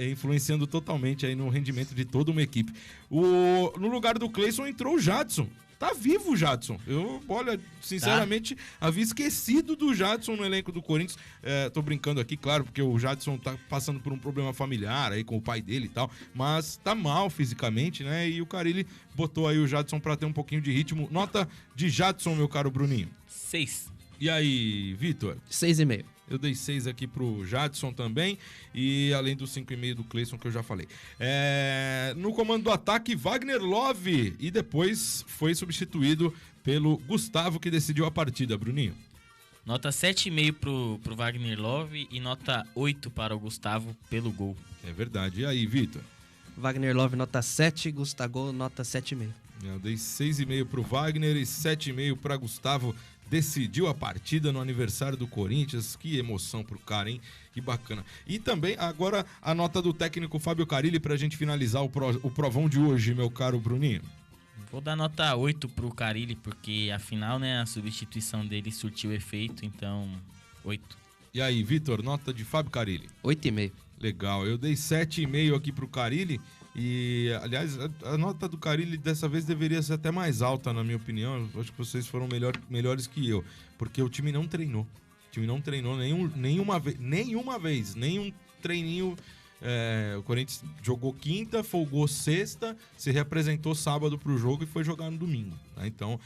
Speaker 2: influenciando totalmente aí no rendimento de toda uma equipe. No lugar do Cleison entrou o Jadson. Tá vivo o Jadson. Olha, sinceramente, havia esquecido do Jadson no elenco do Corinthians. Tô brincando aqui, claro, porque o Jadson tá passando por um problema familiar aí com o pai dele e tal, mas tá mal fisicamente, né? E o Carille botou aí o Jadson pra ter um pouquinho de ritmo. Nota de Jadson, meu caro Bruninho.
Speaker 6: 6.
Speaker 2: E aí, Vitor?
Speaker 7: 6,5.
Speaker 2: Eu dei 6 aqui pro Jadson também, e além do 5,5 do Cleison que eu já falei. No comando do ataque, Wagner Love, e depois foi substituído pelo Gustavo, que decidiu a partida, Bruninho.
Speaker 6: Nota 7,5 pro Wagner Love e nota 8 para o Gustavo pelo gol.
Speaker 2: É verdade. E aí, Vitor?
Speaker 7: Wagner Love, nota 7, Gustavo, nota 7,5.
Speaker 2: Eu dei 6,5 pro Wagner e 7,5 para Gustavo. Decidiu a partida no aniversário do Corinthians. Que emoção pro cara, hein? Que bacana. E também, agora, a nota do técnico Fábio Carille pra gente finalizar o provão de hoje, meu caro Bruninho.
Speaker 6: Vou dar nota 8 pro Carille, porque afinal, né, a substituição dele surtiu efeito, então 8.
Speaker 2: E aí, Vitor, nota de Fábio Carille?
Speaker 7: 8,5.
Speaker 2: Legal, eu dei 7,5 aqui pro Carille. E, aliás, a nota do Carille dessa vez deveria ser até mais alta, na minha opinião. Eu acho que vocês foram melhores que eu, porque o time não treinou. O time não treinou nenhuma vez, nenhum treininho. O Corinthians jogou quinta, folgou sexta, se reapresentou sábado pro jogo e foi jogar no domingo, né? Então,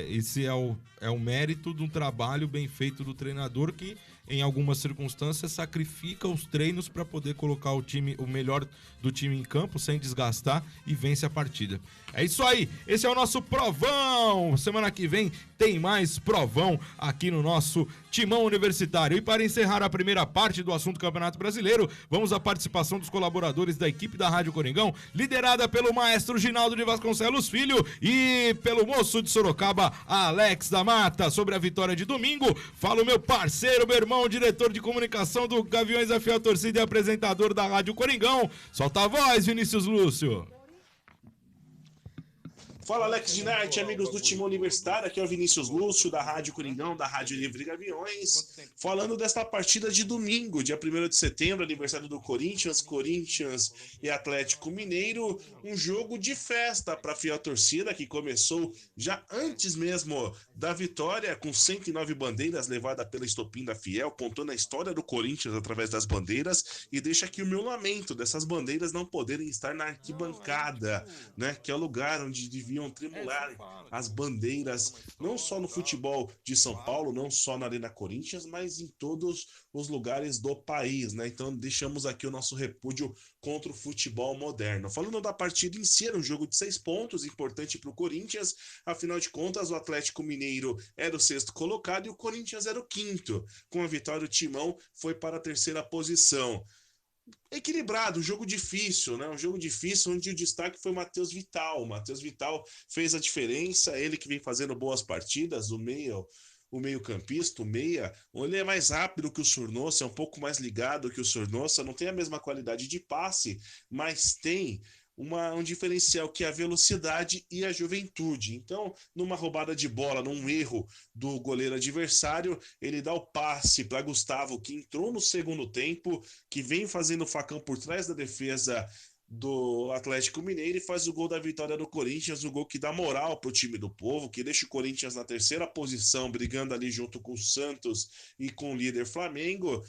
Speaker 2: esse é o mérito de um trabalho bem feito do treinador que, em algumas circunstâncias, sacrifica os treinos para poder colocar o melhor do time em campo sem desgastar e vence a partida. É isso aí, esse é o nosso provão. Semana que vem tem mais provão aqui no nosso Timão Universitário. E para encerrar a primeira parte do assunto Campeonato Brasileiro, vamos à participação dos colaboradores da equipe da Rádio Coringão, liderada pelo maestro Ginaldo de Vasconcelos Filho e pelo moço de Sorocaba, Alex da Mata. Sobre a vitória de domingo, fala o meu parceiro, meu irmão, diretor de comunicação do Gaviões da Fiel Torcida e apresentador da Rádio Coringão. Solta a voz, Vinícius Lúcio.
Speaker 10: Fala, Alex Dinarte, amigos do Timão Universitário, aqui é o Vinícius Lúcio, da Rádio Coringão, da Rádio Livre Gaviões, falando desta partida de domingo, dia 1º de setembro, aniversário do Corinthians e Atlético Mineiro, um jogo de festa para a fiel torcida, que começou já antes mesmo da vitória, com 109 bandeiras levada pela Estopim da Fiel, contando a história do Corinthians através das bandeiras, e deixa aqui o meu lamento dessas bandeiras não poderem estar na arquibancada, né, que é o lugar onde deviam tremular as bandeiras, não só no futebol de São Paulo, não só na Arena Corinthians, mas em todos os lugares do país, né? Então deixamos aqui o nosso repúdio contra o futebol moderno. Falando da partida em si, era um jogo de 6 pontos, importante para o Corinthians, afinal de contas o Atlético Mineiro era o 6º colocado e o Corinthians era o 5º. Com a vitória o Timão foi para a 3ª posição. Equilibrado, um jogo difícil, né? Um jogo difícil onde o destaque foi o Matheus Vital. O Matheus Vital fez a diferença, ele que vem fazendo boas partidas, o meio-campista, o meia, ele é mais rápido que o Sornosa, é um pouco mais ligado que o Sornosa, não tem a mesma qualidade de passe, mas tem um diferencial que é a velocidade e a juventude. Então, numa roubada de bola, num erro do goleiro adversário, ele dá o passe para Gustavo, que entrou no segundo tempo, que vem fazendo facão por trás da defesa do Atlético Mineiro e faz o gol da vitória do Corinthians, o gol que dá moral pro time do Povo, que deixa o Corinthians na terceira posição, brigando ali junto com o Santos e com o líder Flamengo,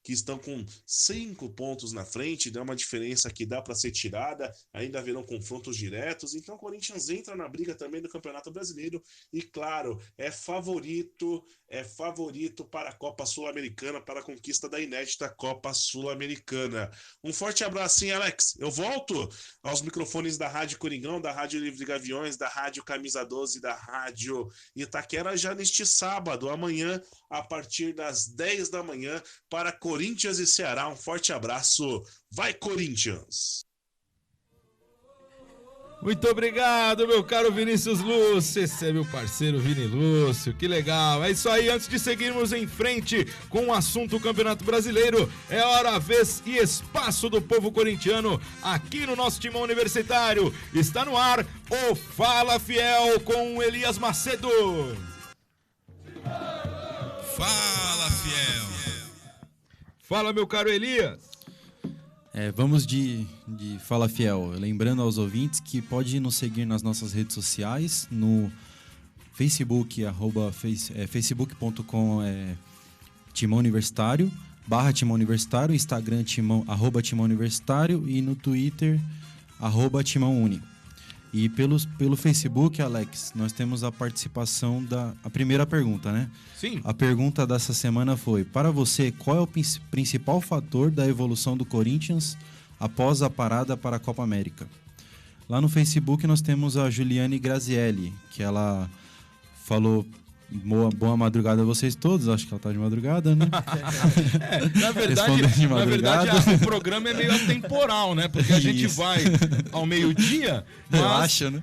Speaker 10: que estão com 5 pontos na frente, dá uma diferença que dá para ser tirada, ainda haverão confrontos diretos, então o Corinthians entra na briga também do Campeonato Brasileiro e, claro, é favorito para a Copa Sul-Americana, para a conquista da inédita Copa Sul-Americana. Um forte abraço, hein, Alex? Eu volto aos microfones da Rádio Coringão, da Rádio Livre Gaviões, da Rádio Camisa 12, da Rádio Itaquera, já neste sábado, amanhã, a partir das 10 da manhã, para Corinthians e Ceará. Um forte abraço. Vai, Corinthians!
Speaker 2: Muito obrigado, meu caro Vinícius Lúcio. Esse é meu parceiro Vini Lúcio, que legal. É isso aí, antes de seguirmos em frente com o assunto Campeonato Brasileiro, é hora, vez e espaço do povo corintiano aqui no nosso Timão Universitário. Está no ar o Fala Fiel com o Elias Macedo.
Speaker 11: Fala Fiel.
Speaker 2: Fala, meu caro Elias.
Speaker 5: Vamos de Fala Fiel. Lembrando aos ouvintes que pode nos seguir nas nossas redes sociais, no Facebook, facebook.com Timão Universitário, /Timão Universitário, Instagram Timão, @Timão Universitário e no Twitter, @Timão Uni. E pelo Facebook, Alex, nós temos a participação a primeira pergunta, né?
Speaker 2: Sim.
Speaker 5: A pergunta dessa semana foi: para você, qual é o principal fator da evolução do Corinthians após a parada para a Copa América? Lá no Facebook nós temos a Juliane Grazielli, que ela falou: boa madrugada a vocês todos. Acho que ela tá de madrugada, né?
Speaker 2: Na verdade, o programa é meio atemporal, né? Porque a gente vai ao meio-dia.
Speaker 5: Eu acho, né?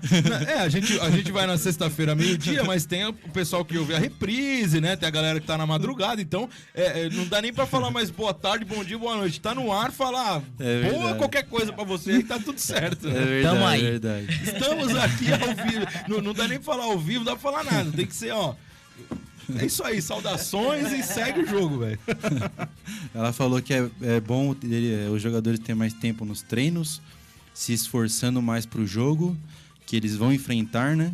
Speaker 2: A gente vai na sexta-feira meio-dia, mas tem o pessoal que ouve a reprise, né? Tem a galera que tá na madrugada. Então, não dá nem pra falar mais boa tarde, bom dia, boa noite. Tá no ar, falar boa qualquer coisa pra você e tá tudo certo.
Speaker 5: É verdade,
Speaker 6: Tamo aí.
Speaker 5: É verdade.
Speaker 2: Estamos aqui ao vivo. Não dá nem pra falar ao vivo, não dá pra falar nada. Tem que ser, ó. É isso aí, saudações e segue o jogo, velho.
Speaker 5: Ela falou que é bom os jogadores terem mais tempo nos treinos, se esforçando mais pro jogo que eles vão enfrentar, né?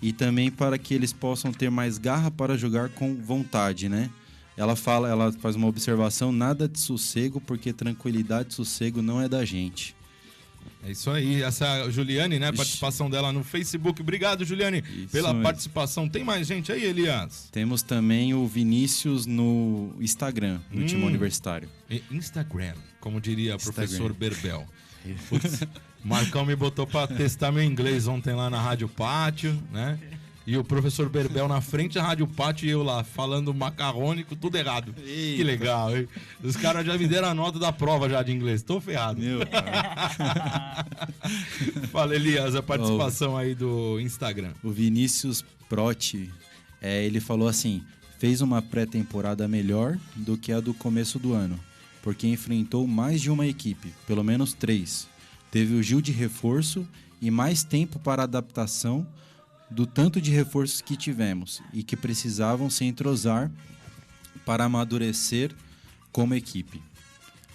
Speaker 5: E também para que eles possam ter mais garra para jogar com vontade, né? Ela faz uma observação: nada de sossego, porque tranquilidade e sossego não é da gente.
Speaker 2: É isso aí, essa Juliane, né? A participação dela no Facebook. Obrigado, Juliane, pela participação. Tem mais gente aí, Elias?
Speaker 5: Temos também o Vinícius no Instagram, do Timão Universitário.
Speaker 2: Instagram, como diria o professor Berbel. Putz, Marcão me botou pra testar meu inglês ontem lá na Rádio Pátio, né? E o professor Berbel na frente da Rádio Pátio e eu lá, falando macarrônico, tudo errado. Eita. Que legal, hein? Os caras já me deram a nota da prova já de inglês. Tô ferrado.
Speaker 5: Meu cara.
Speaker 2: Fala, Elias, a participação aí do Instagram.
Speaker 5: O Vinícius Proti, ele falou assim: fez uma pré-temporada melhor do que a do começo do ano, porque enfrentou mais de uma equipe, pelo menos 3. Teve o Gil de reforço e mais tempo para adaptação do tanto de reforços que tivemos e que precisavam se entrosar para amadurecer como equipe.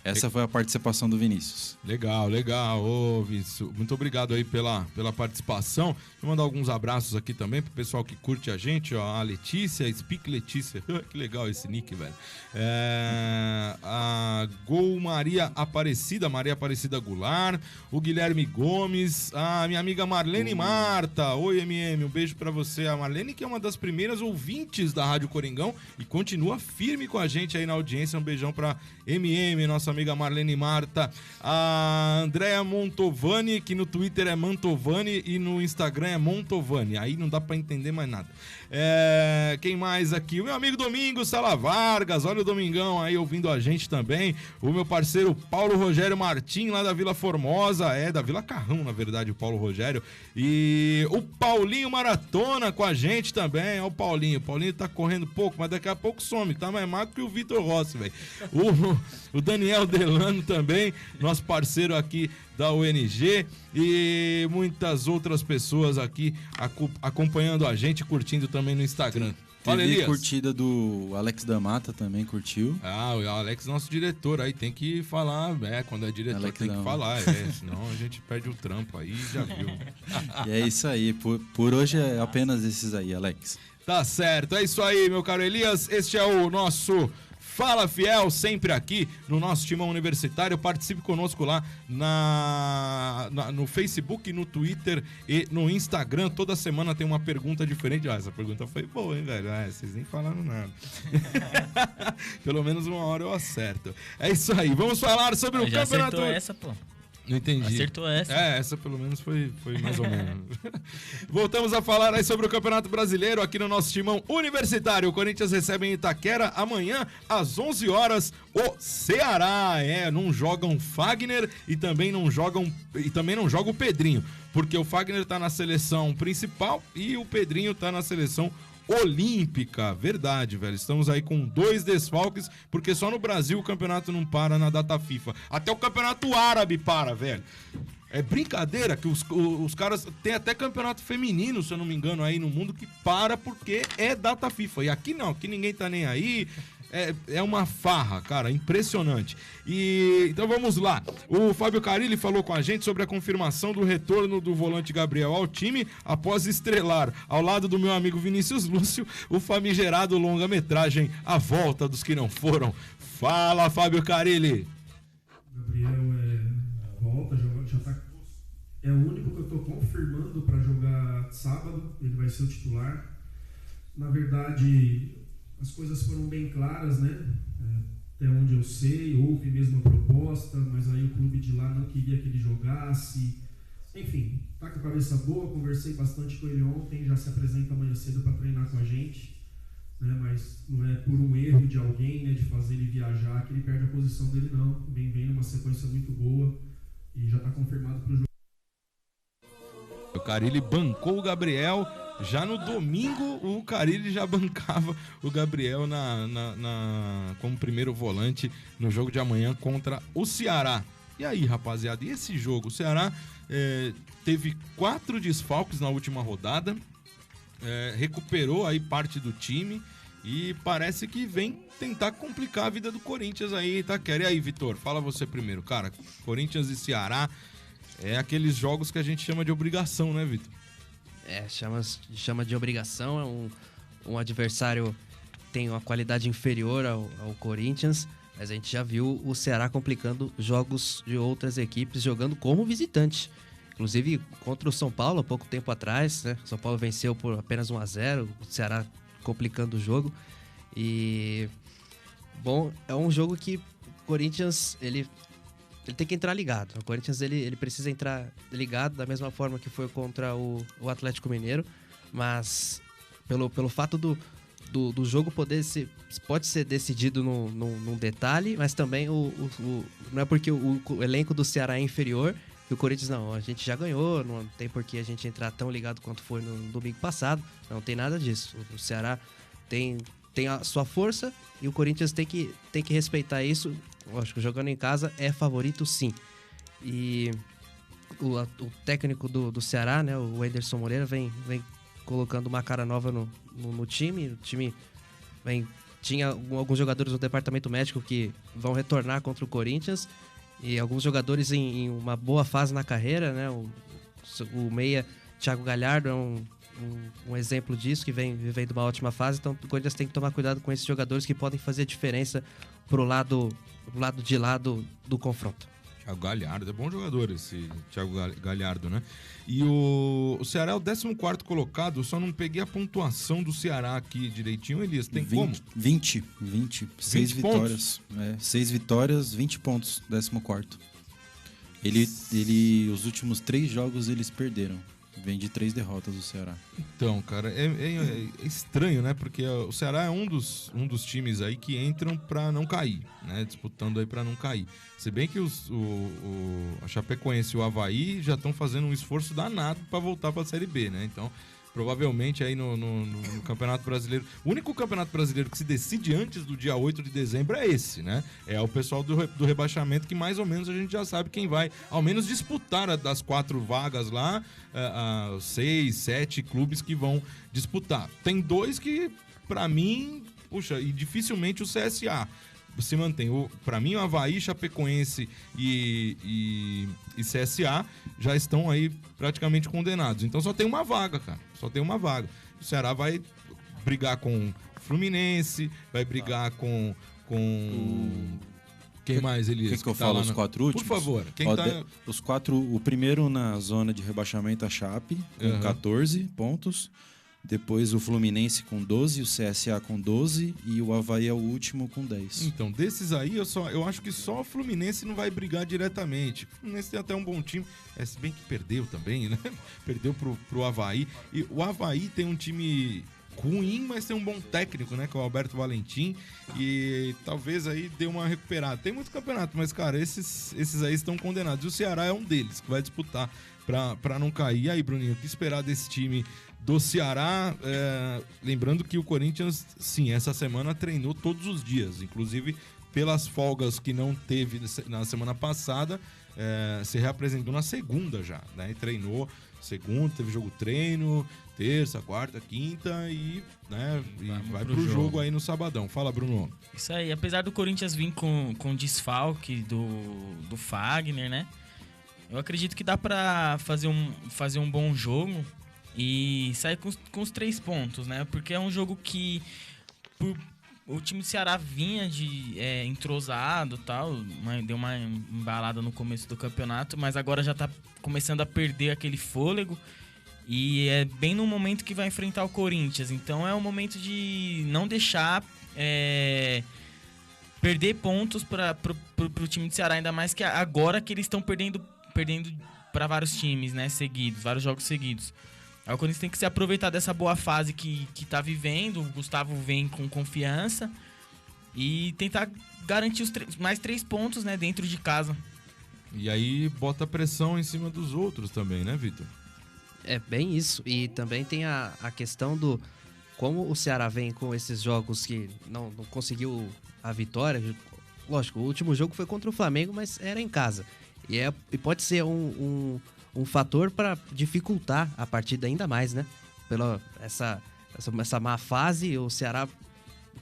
Speaker 5: Essa foi a participação do Vinícius.
Speaker 2: Legal. Ô, Vinícius, muito obrigado aí pela participação. Vou mandar alguns abraços aqui também pro pessoal que curte a gente, ó. A Letícia, Speak Letícia. Que legal esse nick, velho. A Gol Maria Aparecida Goulart, o Guilherme Gomes, a minha amiga Marlene Marta. Oi, MM, um beijo pra você. A Marlene, que é uma das primeiras ouvintes da Rádio Coringão e continua firme com a gente aí na audiência. Um beijão pra MM, nossa amiga Marlene Marta. A Andréa Montovani, que no Twitter é Mantovani e no Instagram é Montovani. Aí não dá pra entender mais nada. Quem mais aqui? O meu amigo Domingos Sala Vargas. Olha o Domingão aí ouvindo a gente também. O meu parceiro Paulo Rogério Martim, lá da Vila Formosa. Da Vila Carrão, na verdade, o Paulo Rogério. E o Paulinho Maratona com a gente também. Olha o Paulinho. O Paulinho tá correndo pouco, mas daqui a pouco some. Tá mais magro que o Vitor Rossi, velho. O Daniel Daniel Delano também, nosso parceiro aqui da UNG, e muitas outras pessoas aqui acompanhando a gente, curtindo também no Instagram. Fala,
Speaker 5: Teve
Speaker 2: Elias.
Speaker 5: curtida do Alex da Mata também, curtiu.
Speaker 2: Ah, o Alex, nosso diretor, aí tem que falar, quando é diretor
Speaker 5: Alex
Speaker 2: tem
Speaker 5: não.
Speaker 2: que falar, senão a gente perde o trampo aí, já viu.
Speaker 5: E é isso aí, por hoje é apenas esses aí, Alex.
Speaker 2: Tá certo, é isso aí, meu caro Elias, este é o nosso Fala Fiel, sempre aqui no nosso Timão Universitário. Participe conosco lá no Facebook, no Twitter e no Instagram. Toda semana tem uma pergunta diferente. Essa pergunta foi boa, hein, velho? Vocês nem falaram nada. Pelo menos uma hora eu acerto. É isso aí, vamos falar sobre o
Speaker 6: já
Speaker 2: campeonato.
Speaker 6: Acertou essa, pô.
Speaker 2: Não entendi.
Speaker 6: Acertou essa.
Speaker 2: Essa pelo menos foi mais ou menos. Voltamos a falar aí sobre o Campeonato Brasileiro aqui no nosso Timão Universitário. O Corinthians recebe em Itaquera amanhã às 11 horas o Ceará. Não jogam Fagner e também não joga o Pedrinho, porque o Fagner tá na seleção principal e o Pedrinho tá na seleção olímpica. Verdade, velho. Estamos aí com 2 desfalques, porque só no Brasil o campeonato não para na data FIFA. Até o campeonato árabe para, velho. É brincadeira que os caras... Tem até campeonato feminino, se eu não me engano, aí no mundo que para porque é data FIFA. E aqui não, aqui ninguém tá nem aí. É uma farra, cara, impressionante. Então vamos lá. O Fábio Carilli falou com a gente sobre a confirmação do retorno do volante Gabriel ao time após estrelar, ao lado do meu amigo Vinícius Lúcio, o famigerado longa-metragem A Volta dos Que Não Foram. Fala, Fábio Carilli.
Speaker 9: Gabriel volta, já tá. É o único que eu tô confirmando para jogar sábado. Ele vai ser o titular. Na verdade, as coisas foram bem claras, né? Até onde eu sei, houve mesmo a proposta, mas aí o clube de lá não queria que ele jogasse. Enfim, tá com a cabeça boa, conversei bastante com ele ontem, já se apresenta amanhã cedo para treinar com a gente, né? Mas não é por um erro de alguém, né, de fazer ele viajar, que ele perde a posição dele, não. Vem numa sequência muito boa e já tá confirmado pro jogo.
Speaker 2: O Carilli bancou o Gabriel. Já no domingo, o Carilli já bancava o Gabriel como primeiro volante no jogo de amanhã contra o Ceará. E aí, rapaziada, e esse jogo? O Ceará teve 4 desfalques na última rodada, recuperou aí parte do time e parece que vem tentar complicar a vida do Corinthians aí, Itaquera. E aí, Vitor, fala você primeiro. Cara, Corinthians e Ceará é aqueles jogos que a gente chama de obrigação, né, Vitor?
Speaker 7: Chama de obrigação, é um adversário que tem uma qualidade inferior ao Corinthians, mas a gente já viu o Ceará complicando jogos de outras equipes jogando como visitante. Inclusive contra o São Paulo, há pouco tempo atrás, né? São Paulo venceu por apenas 1-0, o Ceará complicando o jogo. E, bom, é um jogo que o Corinthians, ele tem que entrar ligado. O Corinthians ele precisa entrar ligado da mesma forma que foi contra o Atlético Mineiro, mas pelo fato do jogo pode ser decidido num detalhe, mas também não é porque o elenco do Ceará é inferior que o Corinthians, não, a gente já ganhou, não tem por que a gente entrar tão ligado quanto foi no domingo passado, não tem nada disso. O Ceará tem a sua força e o Corinthians tem que respeitar isso. Lógico, jogando em casa é favorito, sim. E o técnico do Ceará, né, o Anderson Moreira, vem colocando uma cara nova no time. O time tinha alguns jogadores no departamento médico que vão retornar contra o Corinthians e alguns jogadores em uma boa fase na carreira, né? O meia Thiago Galhardo é um exemplo disso, que vem vivendo uma ótima fase. Então o Corinthians tem que tomar cuidado com esses jogadores que podem fazer diferença pro lado de lá do confronto.
Speaker 2: Thiago Galhardo, é bom jogador esse Thiago Galhardo, né? E o Ceará é o 14º colocado, só não peguei a pontuação do Ceará aqui direitinho, Elias, tem
Speaker 5: 20,
Speaker 2: como?
Speaker 5: 20, 6 vitórias. 6 vitórias, 20 pontos, 14º. Os últimos 3 jogos eles perderam. Vem de 3 derrotas do Ceará.
Speaker 2: Então, cara, é estranho, né? Porque o Ceará é um dos times aí que entram pra não cair, né? Disputando aí pra não cair. Se bem que a Chapecoense e o Avaí já estão fazendo um esforço danado pra voltar pra Série B, né? Então, provavelmente aí no Campeonato Brasileiro. O único Campeonato Brasileiro que se decide antes do dia 8 de dezembro é esse, né? É o pessoal do rebaixamento, que mais ou menos a gente já sabe quem vai, ao menos disputar das 4 vagas lá, 6, 7 clubes que vão disputar. Tem 2 que, pra mim, puxa, e dificilmente o CSA se mantém. Para mim, o Avaí, Chapecoense e CSA já estão aí praticamente condenados. Então só tem uma vaga, cara. Só tem uma vaga. O Ceará vai brigar com Fluminense, vai brigar com... Quem mais, Elias?
Speaker 5: Quer que eu falo os 4 últimos?
Speaker 2: Por favor.
Speaker 5: Os 4, o primeiro na zona de rebaixamento, a Chape, com 14 pontos. Depois o Fluminense com 12, o CSA com 12 e o Avaí é o último com 10.
Speaker 2: Então, desses aí, eu acho que só o Fluminense não vai brigar diretamente. O Fluminense tem até um bom time, se bem que perdeu também, né? Perdeu pro Avaí. E o Avaí tem um time ruim, mas tem um bom técnico, né? Que é o Alberto Valentim. E talvez aí dê uma recuperada. Tem muito campeonato, mas, cara, esses aí estão condenados. E o Ceará é um deles que vai disputar pra não cair. E aí, Bruninho, o que esperar desse time do Ceará? Lembrando que o Corinthians, sim, essa semana treinou todos os dias, inclusive pelas folgas que não teve na semana passada, se reapresentou na segunda já, né? E treinou segunda, teve jogo treino, terça, quarta, quinta e, né, vai pro jogo aí no sabadão. Fala, Bruno.
Speaker 6: Isso aí, apesar do Corinthians vir com desfalque do Fagner, né? Eu acredito que dá pra fazer um bom jogo e sair com os 3 pontos, né? Porque é um jogo que o time do Ceará vinha entrosado e tal, deu uma embalada no começo do campeonato, mas agora já tá começando a perder aquele fôlego e é bem no momento que vai enfrentar o Corinthians. Então é o momento de não deixar perder pontos pro time do Ceará, ainda mais que agora que eles estão perdendo para vários times, né, seguidos, vários jogos seguidos. Aí o Corinthians tem que se aproveitar dessa boa fase que tá vivendo. O Gustavo vem com confiança e tentar garantir mais 3 pontos, né, dentro de casa.
Speaker 2: E aí bota pressão em cima dos outros também, né, Vitor?
Speaker 7: É bem isso. E também tem a questão do como o Ceará vem com esses jogos que não conseguiu a vitória. Lógico, o último jogo foi contra o Flamengo, mas era em casa. E pode ser um fator para dificultar a partida ainda mais, né? Pela essa má fase, o Ceará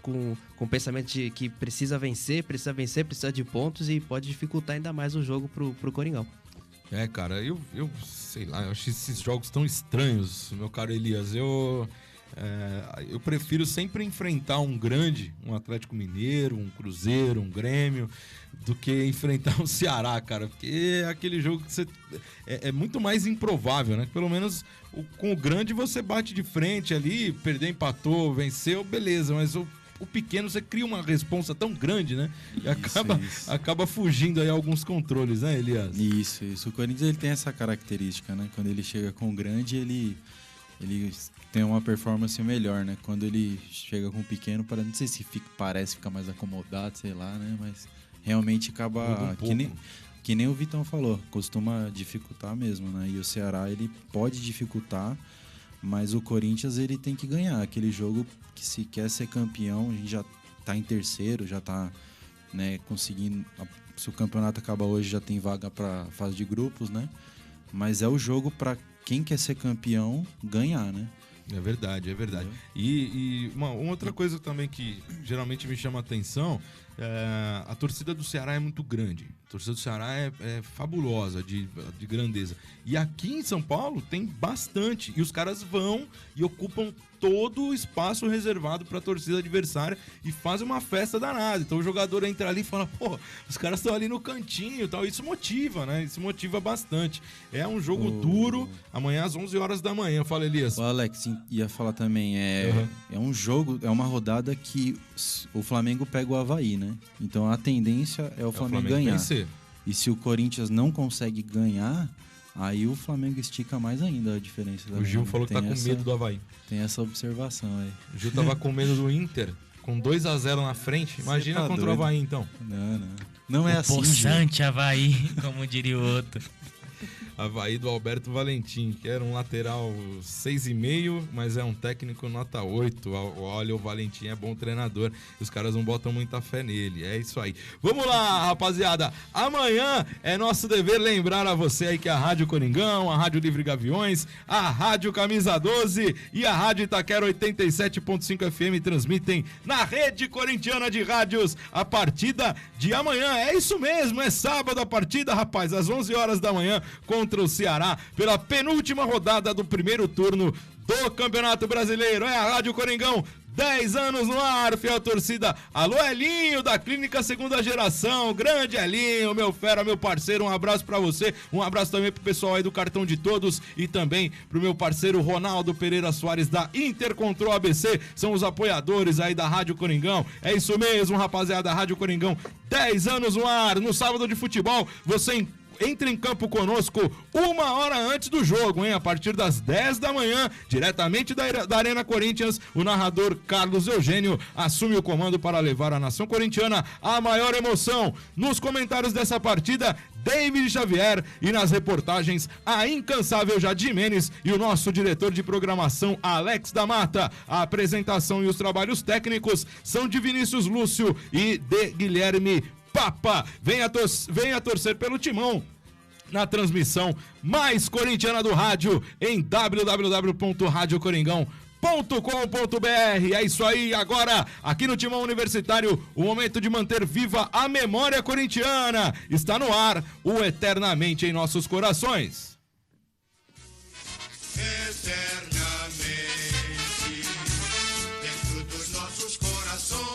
Speaker 7: com o pensamento de que precisa vencer, precisa de pontos e pode dificultar ainda mais o jogo pro Coringão.
Speaker 2: Cara, eu sei lá, eu acho esses jogos tão estranhos, meu caro Elias. Eu prefiro sempre enfrentar um grande, um Atlético Mineiro, um Cruzeiro, um Grêmio, do que enfrentar o Ceará, cara. Porque é aquele jogo que é muito mais improvável, né? Pelo menos com o grande você bate de frente ali, perdeu, empatou, venceu, beleza. Mas o pequeno você cria uma responsa tão grande, né? E acaba fugindo aí alguns controles, né, Elias?
Speaker 5: Isso. O Corinthians ele tem essa característica, né? Quando ele chega com o grande, ele tem uma performance melhor, né? Quando ele chega com o pequeno, não sei se parece ficar mais acomodado, sei lá, né? Mas realmente acaba... Que nem o Vitão falou, costuma dificultar mesmo, né? E o Ceará, ele pode dificultar, mas o Corinthians, ele tem que ganhar. Aquele jogo que, se quer ser campeão, a gente já tá em terceiro, já tá, né, conseguindo... Se o campeonato acaba hoje, já tem vaga pra fase de grupos, né? Mas é o jogo pra quem quer ser campeão ganhar, né?
Speaker 2: É verdade. E uma outra coisa também que geralmente me chama a atenção, a torcida do Ceará é muito grande. A torcida do Ceará é fabulosa, de grandeza. E aqui em São Paulo tem bastante. E os caras vão e ocupam todo o espaço reservado para a torcida adversária e fazem uma festa danada. Então o jogador entra ali e fala, pô, os caras estão ali no cantinho e tal. Isso motiva, né? Isso motiva bastante. É um jogo duro, amanhã às 11 horas da manhã. Fala, Elias.
Speaker 5: O Alex ia falar também, é um jogo, é uma rodada que o Flamengo pega o Avaí, né? Então a tendência é o Flamengo ganhar.
Speaker 2: Vencer.
Speaker 5: E se o Corinthians não consegue ganhar, aí o Flamengo estica mais ainda a diferença.
Speaker 2: O Gil falou que tá com medo do Avaí.
Speaker 5: Tem essa observação aí.
Speaker 2: O Gil tava com medo do Inter, com 2-0 na frente. Imagina tá contra doido. O Avaí, então.
Speaker 5: Não é assim,
Speaker 6: possante Avaí, como diria o outro.
Speaker 2: Avaí do Alberto Valentim, que era um lateral 6,5, mas é um técnico nota 8. Olha, o Valentim é bom treinador. Os caras não botam muita fé nele. É isso aí. Vamos lá, rapaziada. Amanhã é nosso dever lembrar a você aí que a Rádio Coringão, a Rádio Livre Gaviões, a Rádio Camisa 12 e a Rádio Itaquera 87.5 FM transmitem na rede corintiana de rádios a partida de amanhã. É isso mesmo, é sábado a partida, rapaz, às 11 horas da manhã contra o Ceará pela penúltima rodada do primeiro turno do Campeonato Brasileiro. É a Rádio Coringão, 10 anos no ar, fiel torcida. Alô, Elinho, da Clínica Segunda Geração. Grande Elinho, meu fera, meu parceiro. Um abraço pra você. Um abraço também pro pessoal aí do Cartão de Todos e também pro meu parceiro Ronaldo Pereira Soares, da Intercontrol ABC. São os apoiadores aí da Rádio Coringão. É isso mesmo, rapaziada. Rádio Coringão, 10 anos no ar. No sábado de futebol, você entre em campo conosco 1 hora antes do jogo, hein? A partir das 10 da manhã, diretamente da Arena Corinthians, o narrador Carlos Eugênio assume o comando para levar a nação corintiana à maior emoção. Nos comentários dessa partida, David Xavier, e nas reportagens, a incansável Jade Menes e o nosso diretor de programação, Alex da Mata. A apresentação e os trabalhos técnicos são de Vinícius Lúcio e de Guilherme Papa. Venha torcer pelo Timão na transmissão mais corintiana do rádio em www.radiocoringão.com.br. É isso aí, agora aqui no Timão Universitário, o momento de manter viva a memória corintiana. Está no ar o Eternamente em Nossos Corações.
Speaker 4: Eternamente dentro dos nossos corações.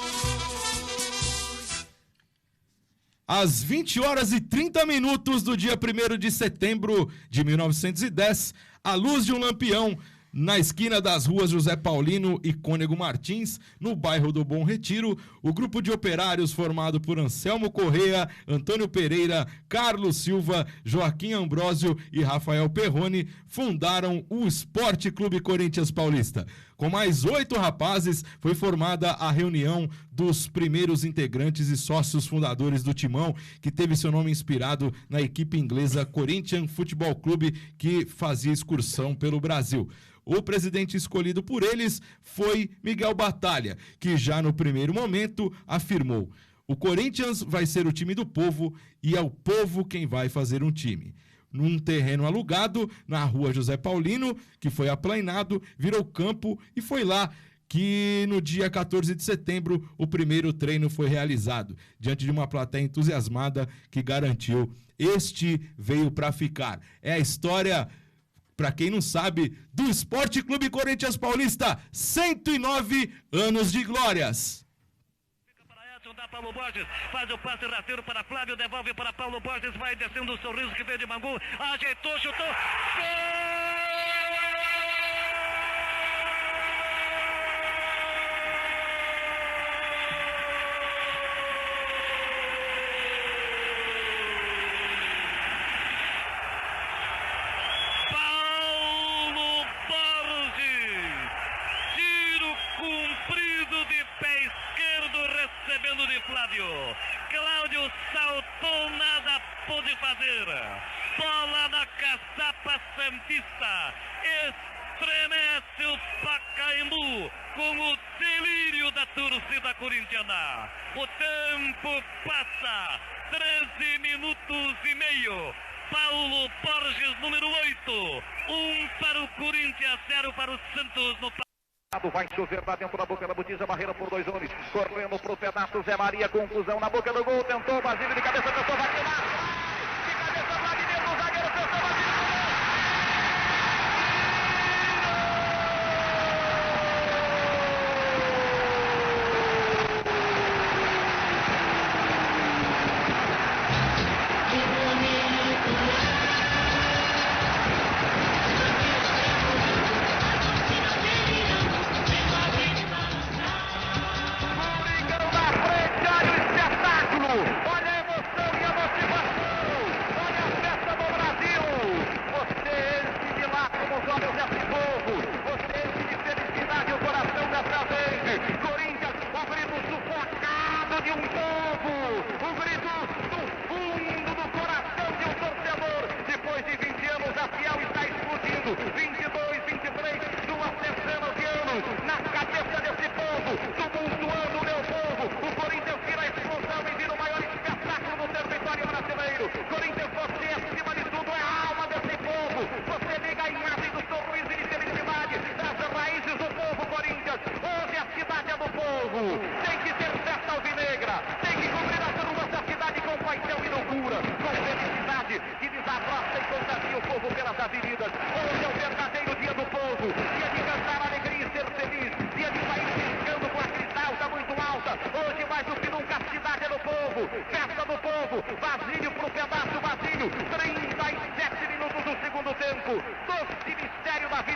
Speaker 2: Às 20 horas e 30 minutos do dia 1º de setembro de 1910, à luz de um lampião, na esquina das ruas José Paulino e Cônego Martins, no bairro do Bom Retiro, o grupo de operários formado por Anselmo Correia, Antônio Pereira, Carlos Silva, Joaquim Ambrósio e Rafael Perrone fundaram o Esporte Clube Corinthians Paulista. Com mais 8 rapazes, foi formada a reunião dos primeiros integrantes e sócios fundadores do Timão, que teve seu nome inspirado na equipe inglesa Corinthians Football Club, que fazia excursão pelo Brasil. O presidente escolhido por eles foi Miguel Batalha, que já no primeiro momento afirmou: o Corinthians vai ser o time do povo e é o povo quem vai fazer um time. Num terreno alugado na rua José Paulino, que foi aplainado, virou campo, e foi lá que no dia 14 de setembro o primeiro treino foi realizado, diante de uma plateia entusiasmada que garantiu: este veio para ficar. É a história, para quem não sabe, do Esporte Clube Corinthians Paulista, 109 anos de glórias.
Speaker 12: Dá Paulo Borges, faz o passe rasteiro para Flávio, devolve para Paulo Borges, vai descendo o sorriso que veio de Mangu, ajeitou, chutou, gol! Recebendo de Flávio, Cláudio saltou, nada pôde fazer, bola na caçapa santista, estremece o Pacaembu com o delírio da torcida corintiana. O tempo passa, 13 minutos e meio, Paulo Borges, número 8, 1 para o Corinthians, 0 para o Santos no
Speaker 13: Vai chover lá dentro da boca da botija, barreira por 2 homens, correndo pro pedaço, Zé Maria, confusão na boca do gol, tentou, Basílio de cabeça, tentou, vai tirar, de cabeça, Wagner, o zagueiro tentou, olha a emoção e a motivação.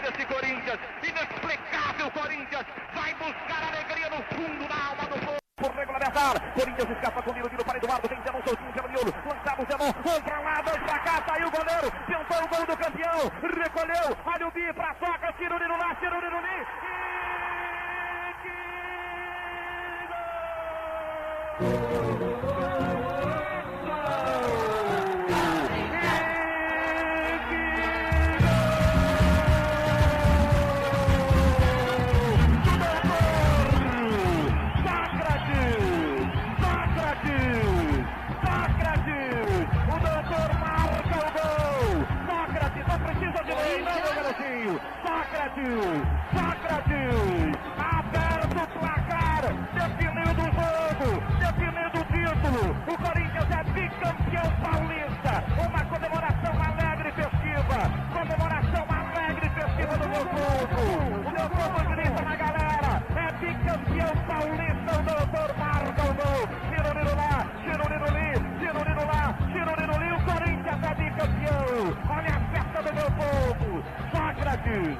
Speaker 13: desse Corinthians. Inexplicável Corinthians. Vai buscar alegria no fundo da alma do povo. Por regulamentar, Corinthians escapa com o Nilo para Eduardo, tem Zenon soltinho pelo miolo, lançava o Zenon, um pra lá, dois pra cá, saiu o goleiro, tentou o gol do campeão, recolheu, olha o Bi pra Soca, tira o Nilo lá, tira o Nilo ali, Sócrates, aberto o placar, definido o jogo, definido o título, o Corinthians é bicampeão paulista, uma comemoração alegre e festiva do meu povo, o meu povo grita na galera, é bicampeão paulista, o doutor marca o gol, tira o Nilo lá, tira o Nilo ali, tira o Nilo lá, tira o Nilo ali, o Corinthians é bicampeão, olha a festa do meu povo, Sócrates,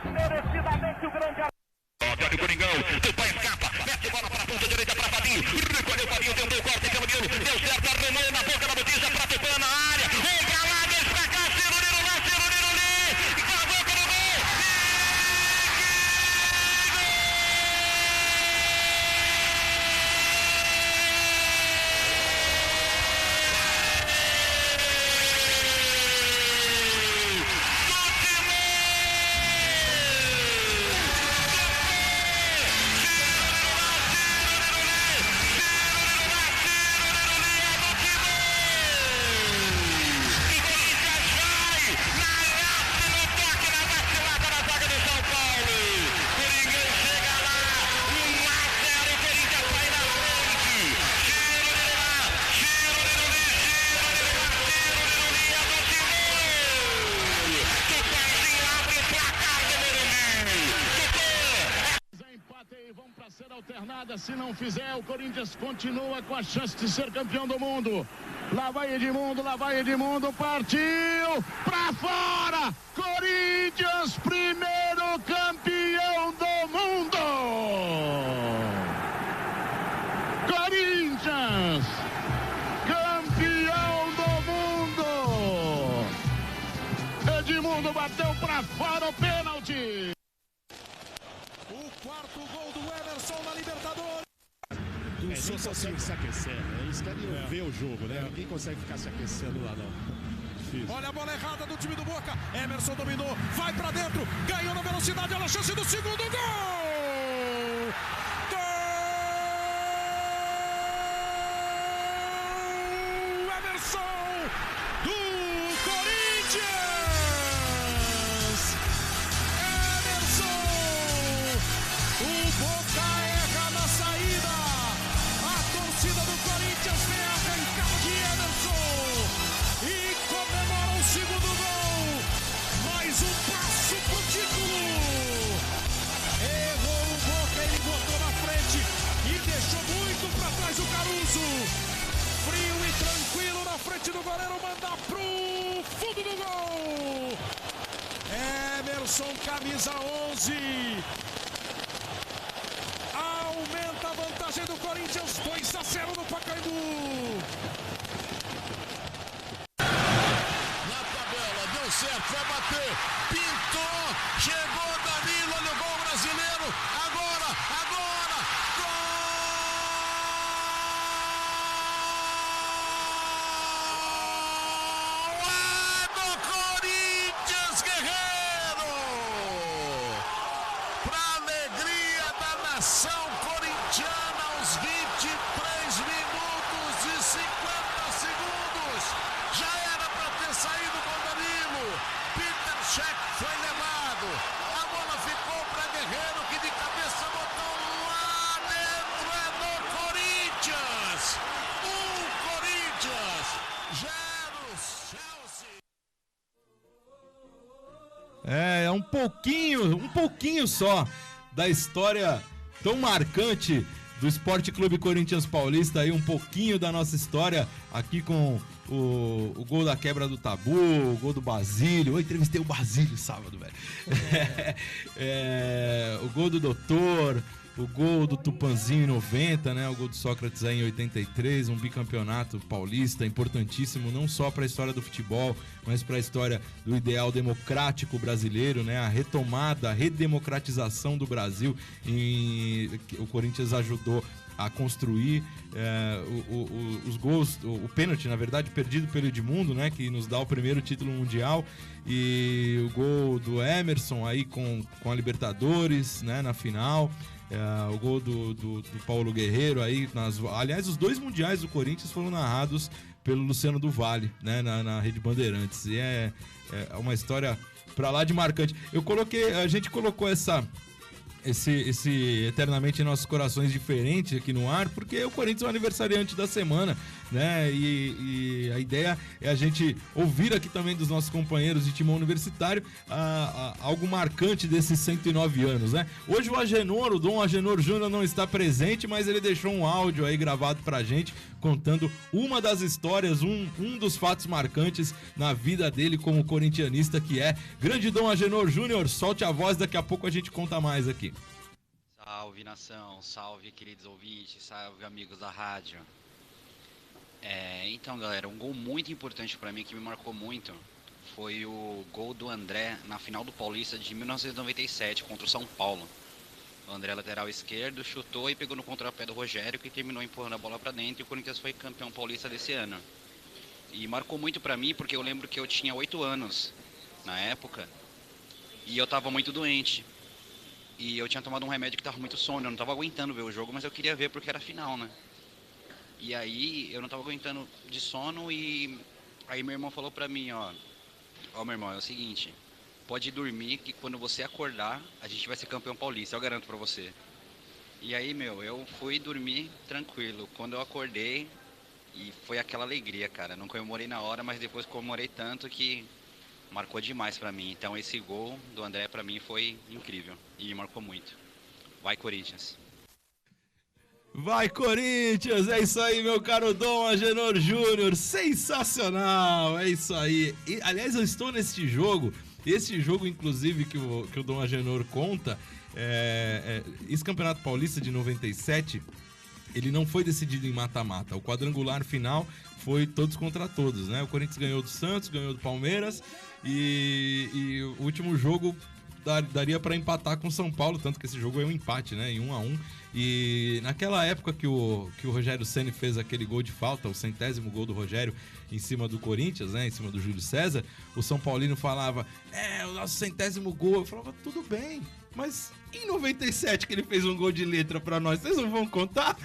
Speaker 13: merecidamente o grande...
Speaker 4: Olha o Coringão, Tupã escapa, mete bola para a ponta direita para Fabinho, recolheu Fabinho, tentou o corte, pelo miolo, deu certo, arrumou na boca da botija para Tupã na área, engalado, pra cá, tira o Nilo lá, tira o Nilo ali, cavou para o gol,
Speaker 14: Se não fizer, o Corinthians continua com a chance de ser campeão do mundo. Lá vai Edmundo, partiu pra fora! Corinthians, primeiro campeão do mundo! Corinthians, campeão do mundo! Edmundo bateu pra fora o pênalti! O quarto gol do Emerson na Libertadores.
Speaker 15: Ninguém consegue se aquecer, né? Eles querem ver o jogo, né? Ninguém consegue ficar se aquecendo lá, não. Difícil.
Speaker 14: Olha a bola errada do time do Boca. Emerson dominou, vai pra dentro, ganhou na velocidade, olha a chance do segundo gol! Gol! Emerson do Corinthians! Emerson! O Boca erra na saída! A torcida do Corinthians vem arrancada de Emerson e comemora o segundo gol. Mais um passo pro título. Errou o Boca, ele botou na frente e deixou muito para trás o Caruso. Frio e tranquilo na frente do goleiro, manda pro fundo do gol. Emerson, camisa 11. Aumenta a vantagem do Corinthians, 2-0 no Pacaembu.
Speaker 4: na tabela, deu certo, vai bater, pintou, chegou Danilo, olha o gol brasileiro, agora, gol! É do Corinthians, Guerreiro! Pra alegria da nação corintiana, aos 23 minutos e 50 segundos, já era para ter saído com Danilo, Peter Cech foi levado, a bola ficou para Guerreiro, que de cabeça botou lá dentro, é do Corinthians, Corinthians, 0 Chelsea.
Speaker 2: É um pouquinho só da história tão marcante do Esporte Clube Corinthians Paulista, aí um pouquinho da nossa história aqui com o gol da quebra do tabu, o gol do Basílio. Eu entrevistei o Basílio sábado, velho. O gol do Doutor, o gol do Tupanzinho em 90, né? O gol do Sócrates aí em 83, um bicampeonato paulista importantíssimo, não só para a história do futebol, mas para a história do ideal democrático brasileiro, né? A retomada, a redemocratização do Brasil, o Corinthians ajudou a construir os gols, o pênalti, na verdade, perdido pelo Edmundo, né? Que nos dá o primeiro título mundial, e o gol do Emerson aí com a Libertadores, né? Na final. O gol do Paulo Guerreiro aí, aliás, os 2 mundiais do Corinthians foram narrados pelo Luciano do Vale, né, na Rede Bandeirantes, e é uma história pra lá de marcante. A gente colocou esse eternamente em nossos corações diferente aqui no ar, porque o Corinthians é o aniversariante da semana, né? E a ideia é a gente ouvir aqui também dos nossos companheiros de timão universitário algo marcante desses 109 anos, né? Hoje o Dom Agenor Júnior não está presente, mas ele deixou um áudio aí gravado pra gente, contando uma das histórias, um dos fatos marcantes na vida dele como corintianista, que é grande Dom Agenor Júnior. Solte a voz, daqui a pouco a gente conta mais aqui.
Speaker 16: Salve nação, salve queridos ouvintes, salve amigos da rádio. Então galera, um gol muito importante pra mim que me marcou muito foi o gol do André na final do Paulista de 1997 contra o São Paulo. O André, lateral esquerdo, chutou e pegou no contrapé do Rogério, que terminou empurrando a bola pra dentro, e o Corinthians foi campeão paulista desse ano. E marcou muito pra mim porque eu lembro que eu tinha 8 anos na época e eu tava muito doente. E eu tinha tomado um remédio que tava muito sono, eu não tava aguentando ver o jogo, mas eu queria ver porque era final, né? E aí eu não tava aguentando de sono, e aí meu irmão falou pra mim, ó, meu irmão, é o seguinte, pode dormir que quando você acordar, a gente vai ser campeão paulista, eu garanto pra você. E aí, eu fui dormir tranquilo. Quando eu acordei, e foi aquela alegria, cara, não comemorei na hora, mas depois comemorei tanto que marcou demais pra mim. Então esse gol do André pra mim foi incrível e marcou muito. Vai Corinthians!
Speaker 2: Vai Corinthians! É isso aí, meu caro Dom Agenor Júnior, sensacional, é isso aí. E, aliás, eu estou neste jogo, esse jogo inclusive que o Dom Agenor conta, esse Campeonato Paulista de 97, ele não foi decidido em mata-mata, o quadrangular final foi todos contra todos, né? O Corinthians ganhou do Santos, ganhou do Palmeiras, e o último jogo daria para empatar com o São Paulo, tanto que esse jogo é um empate, né? Em 1-1. E naquela época que o Rogério Ceni fez aquele gol de falta, o 100º gol do Rogério em cima do Corinthians, né? Em cima do Júlio César, o São Paulino falava, o nosso 100º gol. Eu falava, tudo bem, mas em 97 que ele fez um gol de letra pra nós, vocês não vão contar?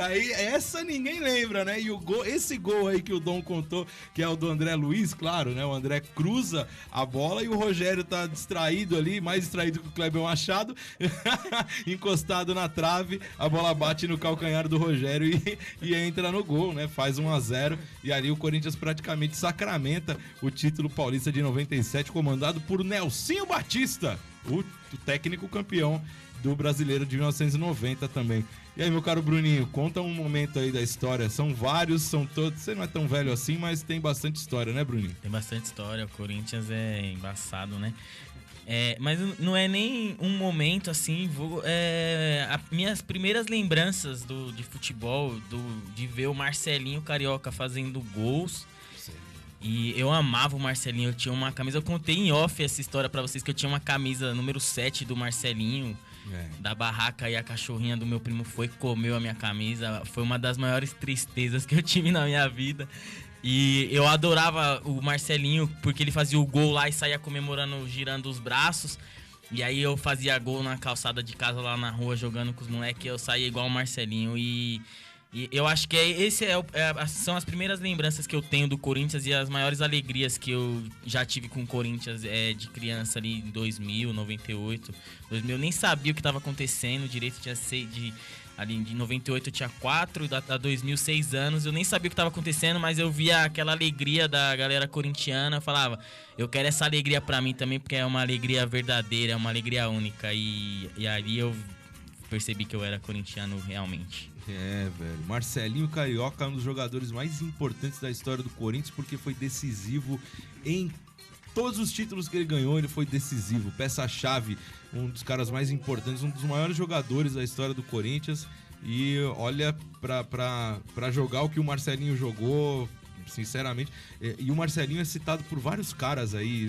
Speaker 2: Aí essa ninguém lembra, né? E esse gol aí que o Dom contou, que é o do André Luiz, claro, né? O André cruza a bola e o Rogério tá distraído ali, mais distraído que o Kleber Machado, encostado na trave, a bola bate no calcanhar do Rogério e entra no gol, né? Faz 1-0, e ali o Corinthians praticamente sacramenta o título paulista de 97, comandado por Nelsinho Batista, o técnico campeão do Brasileiro de 1990 também. E aí, meu caro Bruninho, conta um momento aí da história. São vários, são todos. Você não é tão velho assim, mas tem bastante história, né, Bruninho?
Speaker 6: Tem bastante história. O Corinthians é embaçado, né? Mas não é nem um momento assim. Minhas primeiras lembranças de futebol, de ver o Marcelinho Carioca fazendo gols. E eu amava o Marcelinho, eu tinha uma camisa, eu contei em off essa história pra vocês, que eu tinha uma camisa número 7 do Marcelinho, da barraca, e a cachorrinha do meu primo foi, comeu a minha camisa. Foi uma das maiores tristezas que eu tive na minha vida. E eu adorava o Marcelinho, porque ele fazia o gol lá e saía comemorando, girando os braços. E aí eu fazia gol na calçada de casa lá na rua, jogando com os moleques, eu saía igual o Marcelinho. E eu acho que são as primeiras lembranças que eu tenho do Corinthians e as maiores alegrias que eu já tive com o Corinthians de criança ali em 2000, 98. 2000 eu nem sabia o que estava acontecendo direito, ali de 98 eu tinha 4, da 2000, 6 anos, eu nem sabia o que estava acontecendo, mas eu via aquela alegria da galera corintiana, eu falava, eu quero essa alegria pra mim também, porque é uma alegria verdadeira, é uma alegria única, e ali eu percebi que eu era corintiano realmente.
Speaker 2: É, velho. Marcelinho Carioca é um dos jogadores mais importantes da história do Corinthians, porque foi decisivo em todos os títulos que ele ganhou. Ele foi decisivo, peça-chave, um dos caras mais importantes, um dos maiores jogadores da história do Corinthians. E olha, pra jogar o que o Marcelinho jogou, sinceramente. E o Marcelinho é citado por vários caras aí.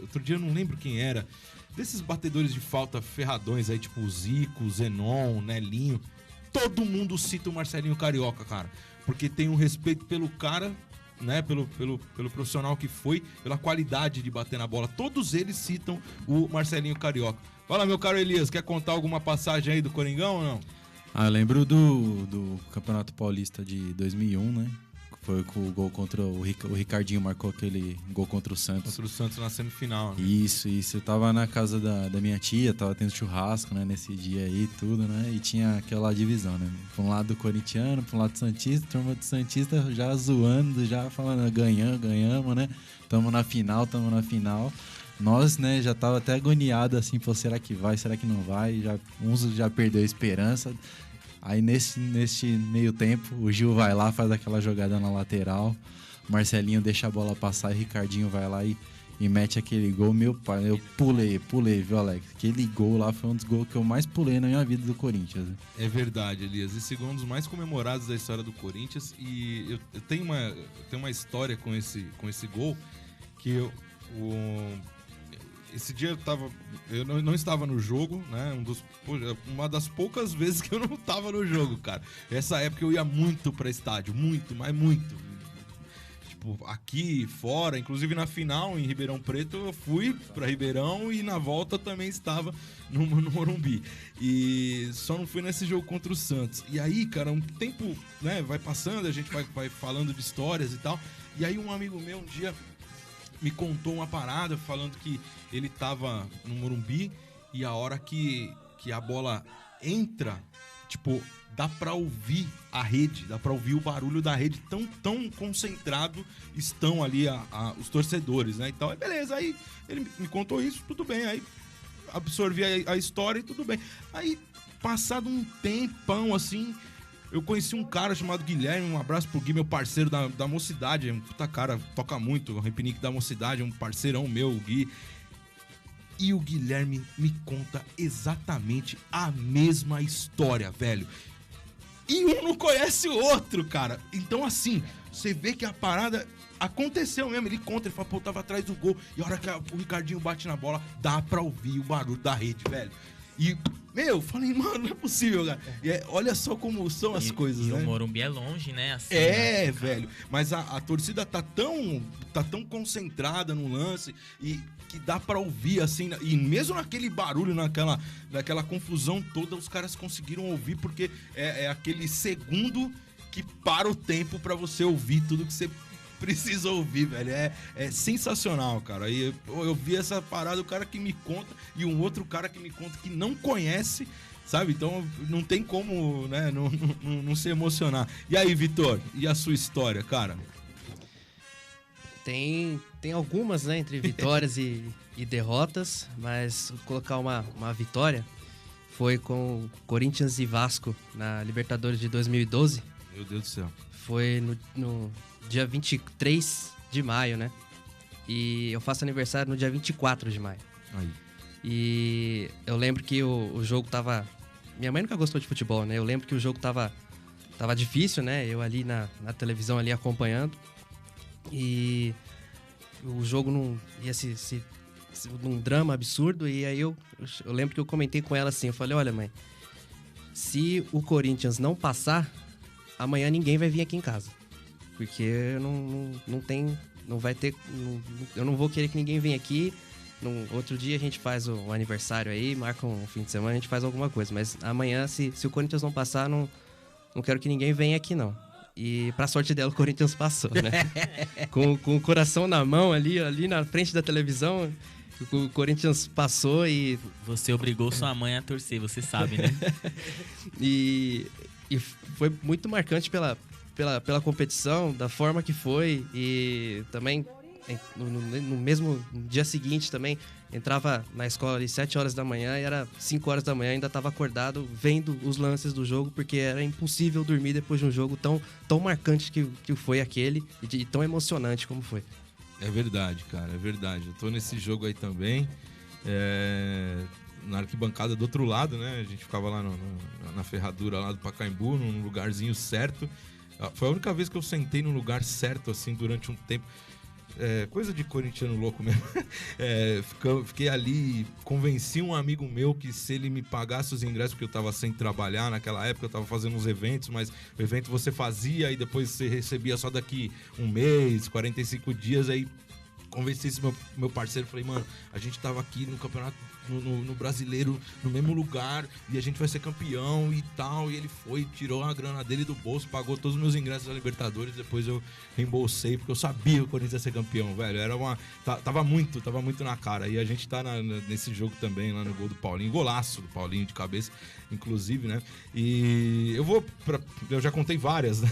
Speaker 2: Outro dia eu não lembro quem era. Desses batedores de falta ferradões aí, tipo o Zico, o Zenon, o Nelinho. Todo mundo cita o Marcelinho Carioca, cara. Porque tem um respeito pelo cara, né? Pelo profissional que foi, pela qualidade de bater na bola. Todos eles citam o Marcelinho Carioca. Fala, meu caro Elias, quer contar alguma passagem aí do Coringão ou não?
Speaker 5: Eu lembro do Campeonato Paulista de 2001, né? Foi com o gol contra o Ricardinho, marcou aquele gol contra o Santos.
Speaker 2: Contra o Santos na semifinal, né?
Speaker 5: Isso. Eu tava na casa da minha tia, tava tendo churrasco, né? Nesse dia aí e tudo, né? E tinha aquela divisão, né? Pra um lado corintiano, pra um lado santista, turma do santista já zoando, já falando, ganhamos, né? Tamo na final. Nós, né, já tava até agoniado assim, pô, será que vai, será que não vai? Uns já perdeu a esperança. Aí nesse meio tempo, o Gil vai lá, faz aquela jogada na lateral, Marcelinho deixa a bola passar e Ricardinho vai lá e mete aquele gol. Meu pai, eu pulei, viu, Alex? Aquele gol lá foi um dos gols que eu mais pulei na minha vida do Corinthians.
Speaker 2: É verdade, Elias. Esse gol é um dos mais comemorados da história do Corinthians. E eu tenho uma história com esse gol que esse dia eu não estava no jogo, né? Uma das poucas vezes que eu não estava no jogo, cara. Essa época eu ia muito pra estádio, mas muito. Tipo, aqui, fora, inclusive na final em Ribeirão Preto, eu fui pra Ribeirão e na volta também estava no Morumbi. E só não fui nesse jogo contra o Santos. E aí, cara, um tempo, né, vai passando, a gente vai falando de histórias e tal. E aí um amigo meu um dia me contou uma parada falando que ele tava no Morumbi e a hora que a bola entra, tipo, dá pra ouvir a rede, dá pra ouvir o barulho da rede, tão concentrado estão ali os torcedores, né? Então, beleza, aí ele me contou isso, tudo bem, aí absorvi a história e tudo bem. Aí, passado um tempão, assim, eu conheci um cara chamado Guilherme, um abraço pro Gui, meu parceiro da Mocidade, um puta cara, toca muito, o Repinique da Mocidade, um parceirão meu, o Gui. E o Guilherme me conta exatamente a mesma história, velho. E um não conhece o outro, cara. Então, assim, você vê que a parada aconteceu mesmo. Ele conta, ele fala, pô, eu tava atrás do gol. E a hora que o Ricardinho bate na bola, dá pra ouvir o barulho da rede, velho. E, eu falei, mano, não é possível, cara. E olha só como são as coisas, né?
Speaker 6: E o Morumbi é longe, né? Assim,
Speaker 2: né? Velho. Mas a torcida tá tão concentrada no lance e que dá pra ouvir, assim. E mesmo naquele barulho, naquela confusão toda, os caras conseguiram ouvir, porque é aquele segundo que para o tempo pra você ouvir tudo que você precisa ouvir, velho. É sensacional, cara. Aí eu vi essa parada, o cara que me conta e um outro cara que me conta que não conhece, sabe? Então não tem como, né, não se emocionar. E aí, Vitor, e a sua história, cara?
Speaker 7: Tem algumas, né, entre vitórias e derrotas, mas vou colocar uma vitória. Foi com Corinthians e Vasco na Libertadores de 2012.
Speaker 2: Meu Deus do céu.
Speaker 7: Foi no dia 23 de maio, né? E eu faço aniversário no dia 24 de maio.
Speaker 2: Aí.
Speaker 7: E eu lembro que o jogo tava... Minha mãe nunca gostou de futebol, né? Eu lembro que o jogo tava difícil, né? Eu ali na televisão ali acompanhando. E o jogo não ia se num drama absurdo. E aí eu lembro que eu comentei com ela assim, eu falei, olha, mãe, se o Corinthians não passar, amanhã ninguém vai vir aqui em casa. Porque não vai ter... eu não vou querer que ninguém venha aqui. Outro dia a gente faz o aniversário aí, marca um fim de semana, a gente faz alguma coisa. Mas amanhã, se o Corinthians não passar, não quero que ninguém venha aqui, não. E pra sorte dela, o Corinthians passou, né? com o coração na mão ali na frente da televisão, o Corinthians passou e...
Speaker 6: Você obrigou sua mãe a torcer, você sabe, né?
Speaker 7: E foi muito marcante pela competição, da forma que foi, e também no mesmo dia seguinte também entrava na escola ali 7 horas da manhã e era 5 horas da manhã, ainda estava acordado vendo os lances do jogo, porque era impossível dormir depois de um jogo tão marcante que foi aquele e tão emocionante como foi.
Speaker 2: É verdade, cara, é verdade. Eu tô nesse jogo aí também, na arquibancada do outro lado, né? A gente ficava lá na ferradura lá do Pacaembu, num lugarzinho certo. Foi a única vez que eu sentei num lugar certo, assim, durante um tempo. Coisa de corintiano louco mesmo. Fiquei ali, convenci um amigo meu que se ele me pagasse os ingressos, porque eu tava sem trabalhar naquela época, eu tava fazendo uns eventos, mas o evento você fazia e depois você recebia só daqui um mês, 45 dias, aí convenci esse meu parceiro, falei, mano, a gente tava aqui no campeonato, no brasileiro, no mesmo lugar, e a gente vai ser campeão e tal, e ele foi, tirou a grana dele do bolso, pagou todos os meus ingressos da Libertadores, depois eu reembolsei, porque eu sabia que o Corinthians ia ser campeão, velho, tava muito na cara, e a gente tá nesse jogo também, lá no gol do Paulinho, golaço do Paulinho de cabeça, inclusive, né, e eu já contei várias, né?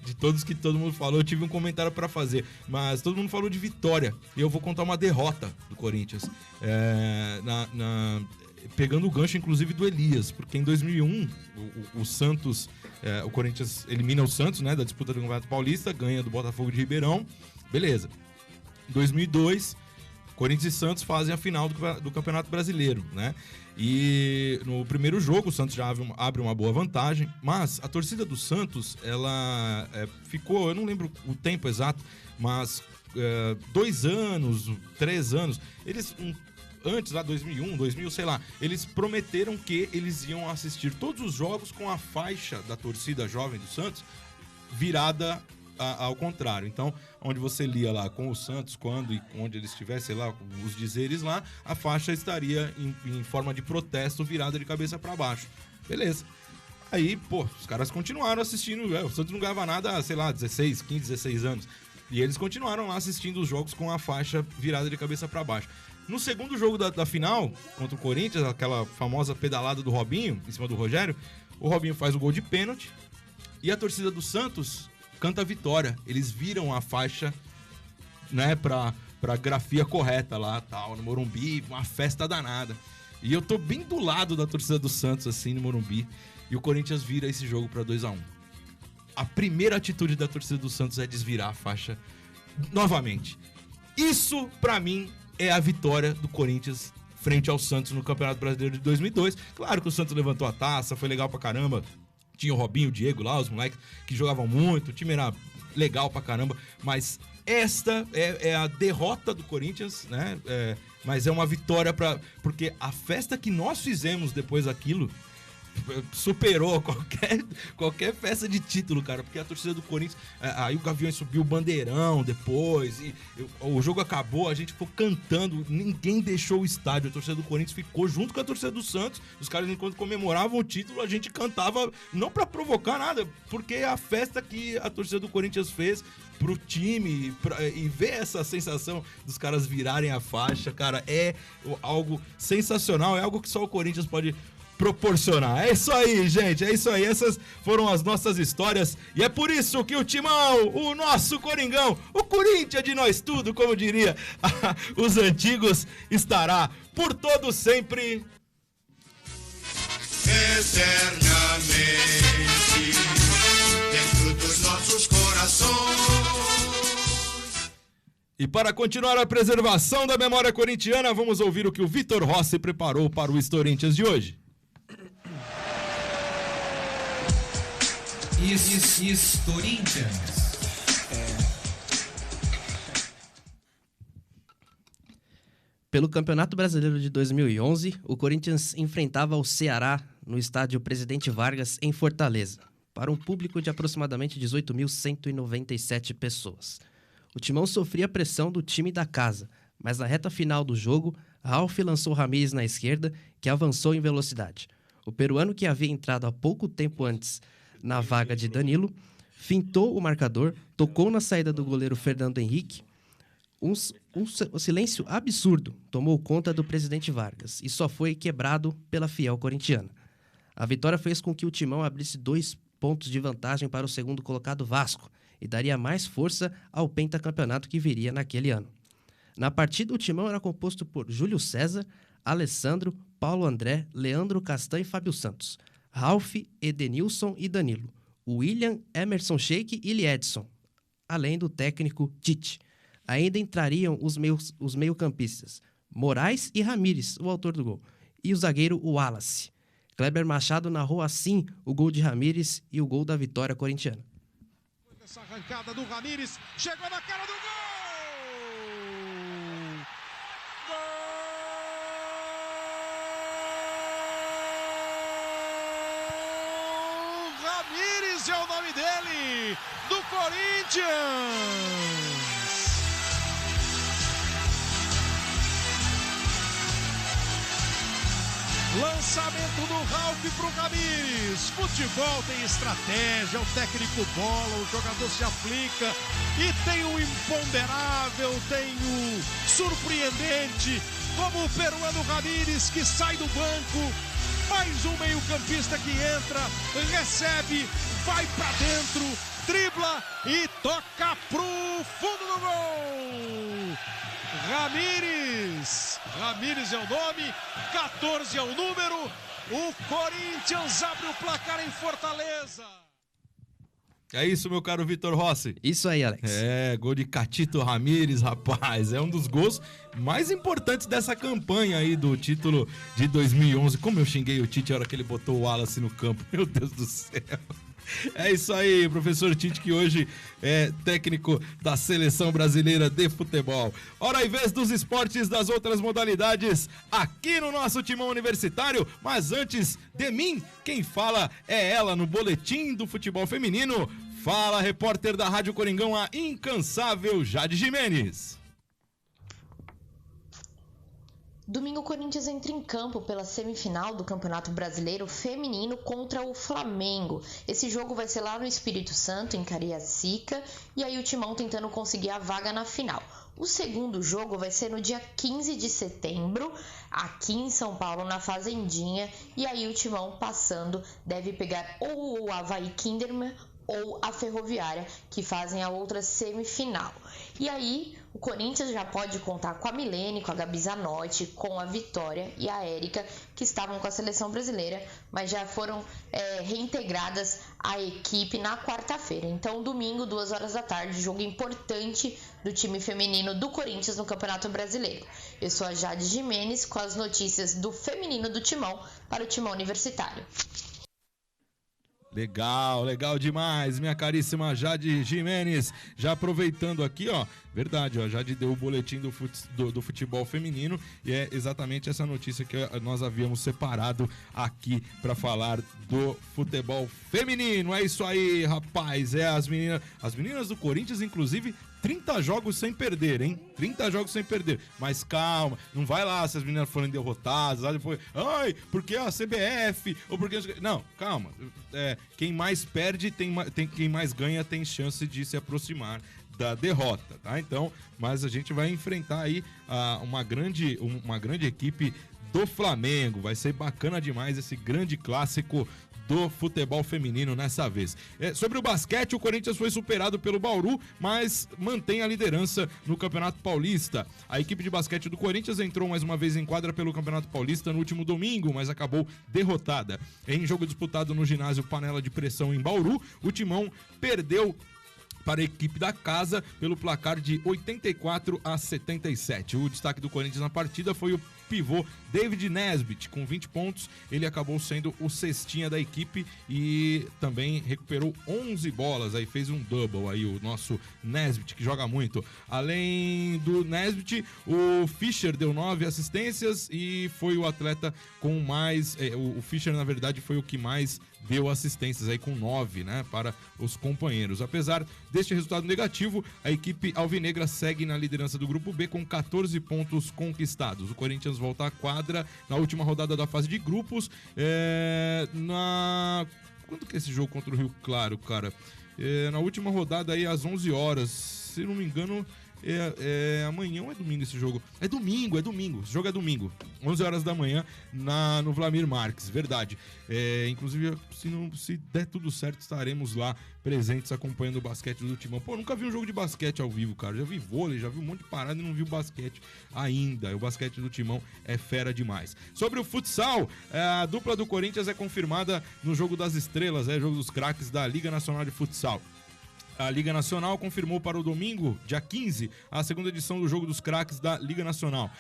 Speaker 2: De todos que todo mundo falou, eu tive um comentário pra fazer, mas todo mundo falou de vitória, e eu vou contar uma derrota do Corinthians, pegando o gancho, inclusive, do Elias, porque em 2001 o Santos, o Corinthians elimina o Santos, né, da disputa do Campeonato Paulista, ganha do Botafogo de Ribeirão, beleza. Em 2002, Corinthians e Santos fazem a final do Campeonato Brasileiro, né, e no primeiro jogo o Santos já abre uma boa vantagem, mas a torcida do Santos, ela ficou, eu não lembro o tempo exato, mas 2 anos, 3 anos, eles antes, lá 2001, 2000, sei lá, eles prometeram que eles iam assistir todos os jogos com a faixa da torcida jovem do Santos virada ao contrário. Então, onde você lia lá com o Santos, quando e onde ele estivesse, sei lá, os dizeres lá, a faixa estaria em forma de protesto virada de cabeça para baixo. Beleza. Aí, os caras continuaram assistindo, o Santos não ganhava nada, sei lá, 16, 15, 16 anos. E eles continuaram lá assistindo os jogos com a faixa virada de cabeça para baixo. No segundo jogo da final, contra o Corinthians, aquela famosa pedalada do Robinho, em cima do Rogério, o Robinho faz o gol de pênalti e a torcida do Santos canta a vitória. Eles viram a faixa, né, pra grafia correta lá, tal, no Morumbi, uma festa danada. E eu tô bem do lado da torcida do Santos, assim, no Morumbi, e o Corinthians vira esse jogo pra 2-1. A primeira atitude da torcida do Santos é desvirar a faixa novamente. Isso, pra mim, é a vitória do Corinthians frente ao Santos no Campeonato Brasileiro de 2002. Claro que o Santos levantou a taça, foi legal pra caramba. Tinha o Robinho, o Diego lá, os moleques que jogavam muito, o time era legal pra caramba. Mas esta é a derrota do Corinthians, né? Mas é uma vitória porque a festa que nós fizemos depois daquilo superou qualquer festa de título, cara, porque a torcida do Corinthians, aí o Gaviões subiu o bandeirão depois, e o jogo acabou, a gente ficou cantando, ninguém deixou o estádio, a torcida do Corinthians ficou junto com a torcida do Santos, os caras enquanto comemoravam o título, a gente cantava, não pra provocar nada, porque é a festa que a torcida do Corinthians fez pro time, e ver essa sensação dos caras virarem a faixa, cara, é algo sensacional, é algo que só o Corinthians pode proporcionar. É isso aí, gente, é isso aí. Essas foram as nossas histórias e é por isso que o Timão, o nosso Coringão, o Corinthians de nós tudo, como diria os antigos, estará por todo sempre
Speaker 17: eternamente dentro dos nossos corações.
Speaker 2: E para continuar a preservação da memória corintiana, vamos ouvir o que o Vitor Rossi preparou para o Historíntias de hoje.
Speaker 18: Historíntias.
Speaker 7: Pelo Campeonato Brasileiro de 2011, o Corinthians enfrentava o Ceará no estádio Presidente Vargas, em Fortaleza, para um público de aproximadamente 18.197 pessoas. O Timão sofria pressão do time da casa, mas na reta final do jogo, Ralf lançou Ramírez na esquerda, que avançou em velocidade. O peruano, que havia entrado há pouco tempo antes na vaga de Danilo, fintou o marcador, tocou na saída do goleiro Fernando Henrique. Um silêncio absurdo tomou conta do Presidente Vargas e só foi quebrado pela fiel corintiana. A vitória fez com que o Timão abrisse 2 pontos de vantagem para o segundo colocado Vasco e daria mais força ao pentacampeonato que viria naquele ano. Na partida, o timão era composto por Júlio César, Alessandro, Paulo André, Leandro Castan e Fábio Santos, Ralf, Edenilson e Danilo, William, Emerson Sheik e Liedson, além do técnico Tite. Ainda entrariam os meio-campistas, Moraes e Ramírez, o autor do gol, e o zagueiro Wallace. Kleber Machado narrou assim o gol de Ramírez e o gol da vitória corintiana.
Speaker 14: Essa arrancada do Ramírez, chegou na cara do gol! Ramírez é o nome dele, do Corinthians! Lançamento do Ralf pro Ramírez. Futebol tem estratégia, o técnico bola, o jogador se aplica e tem o imponderável, tem o surpreendente, como o peruano Ramírez, que sai do banco. Mais um meio-campista que entra, recebe, vai pra dentro, dribla e toca pro fundo do gol. Ramírez é o nome, 14 é o número, o Corinthians abre o placar em Fortaleza.
Speaker 2: É isso, meu caro Vitor Rossi.
Speaker 7: Isso aí, Alex.
Speaker 2: Gol de Catito Ramírez, rapaz. É um dos gols mais importantes dessa campanha aí do título de 2011. Como eu xinguei o Tite a hora que ele botou o Wallace no campo. Meu Deus do céu. É isso aí, professor Tite, que hoje é técnico da Seleção Brasileira de Futebol. Hora e vez dos esportes das outras modalidades aqui no nosso Timão Universitário. Mas antes de mim, quem fala é ela no Boletim do Futebol Feminino. Fala, repórter da Rádio Coringão, a incansável Jade Jimenez.
Speaker 18: Domingo, o Corinthians entra em campo pela semifinal do Campeonato Brasileiro Feminino contra o Flamengo. Esse jogo vai ser lá no Espírito Santo, em Cariacica, e aí o Timão tentando conseguir a vaga na final. O segundo jogo vai ser no dia 15 de setembro, aqui em São Paulo, na Fazendinha, e aí o Timão passando deve pegar ou o Avaí Kinderman ou a Ferroviária, que fazem a outra semifinal. E aí, o Corinthians já pode contar com a Milene, com a Gabi Zanotti, com a Vitória e a Érica, que estavam com a seleção brasileira, mas já foram reintegradas à equipe na quarta-feira. Então, domingo, 2 horas da tarde, jogo importante do time feminino do Corinthians no Campeonato Brasileiro. Eu sou a Jade Jimenez com as notícias do feminino do Timão para o Timão Universitário.
Speaker 2: Legal demais, minha caríssima Jade Jimenez. Já aproveitando aqui, ó, verdade, ó, Jade deu o boletim do futebol feminino e é exatamente essa notícia que nós havíamos separado aqui para falar do futebol feminino. É isso aí, rapaz, as meninas do Corinthians, inclusive, 30 jogos sem perder, hein? 30 jogos sem perder. Mas calma, não vai lá se as meninas forem derrotadas, lá depois, porque a CBF, ou porque... Não, calma. Quem mais perde, quem mais ganha tem chance de se aproximar da derrota, tá? Então, mas a gente vai enfrentar aí uma grande equipe do Flamengo. Vai ser bacana demais esse grande clássico do futebol feminino nessa vez. Sobre o basquete, o Corinthians foi superado pelo Bauru, mas mantém a liderança no Campeonato Paulista. A equipe de basquete do Corinthians entrou mais uma vez em quadra pelo Campeonato Paulista no último domingo, mas acabou derrotada. Em jogo disputado no ginásio Panela de Pressão em Bauru, o Timão perdeu para a equipe da casa pelo placar de 84-77. O destaque do Corinthians na partida foi o pivô David Nesbitt, com 20 pontos. Ele acabou sendo o cestinha da equipe e também recuperou 11 bolas. Aí fez um double aí o nosso Nesbitt, que joga muito. Além do Nesbitt, o Fischer deu 9 assistências e foi o atleta com mais... o Fischer, na verdade, foi o que mais deu assistências aí, com 9, né, para os companheiros. Apesar deste resultado negativo, a equipe alvinegra segue na liderança do Grupo B com 14 pontos conquistados. O Corinthians volta à quadra na última rodada da fase de grupos. Quando que é esse jogo contra o Rio Claro, cara? Na última rodada aí, às 11 horas. Se não me engano, amanhã ou é domingo esse jogo? É domingo. Esse jogo é domingo. 11 horas da manhã no Vlamir Marques, verdade. Inclusive, se der tudo certo, estaremos lá presentes acompanhando o basquete do Timão. Pô, nunca vi um jogo de basquete ao vivo, cara. Já vi vôlei, já vi um monte de parada e não vi o basquete ainda. O basquete do Timão é fera demais. Sobre o futsal, a dupla do Corinthians é confirmada no Jogo das Estrelas, jogo dos craques da Liga Nacional de Futsal. A Liga Nacional confirmou para o domingo, dia 15, a segunda edição do Jogo dos Craques da Liga Nacional.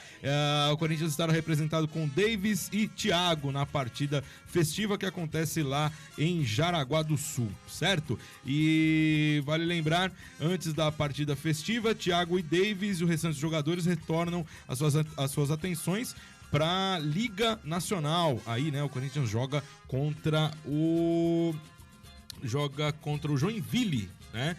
Speaker 2: O Corinthians estará representado com Davis e Thiago na partida festiva que acontece lá em Jaraguá do Sul, certo? E vale lembrar, antes da partida festiva, Thiago e Davis e o restante dos jogadores retornam as suas atenções para a Liga Nacional. Aí, né, o Corinthians joga contra o Joinville, né?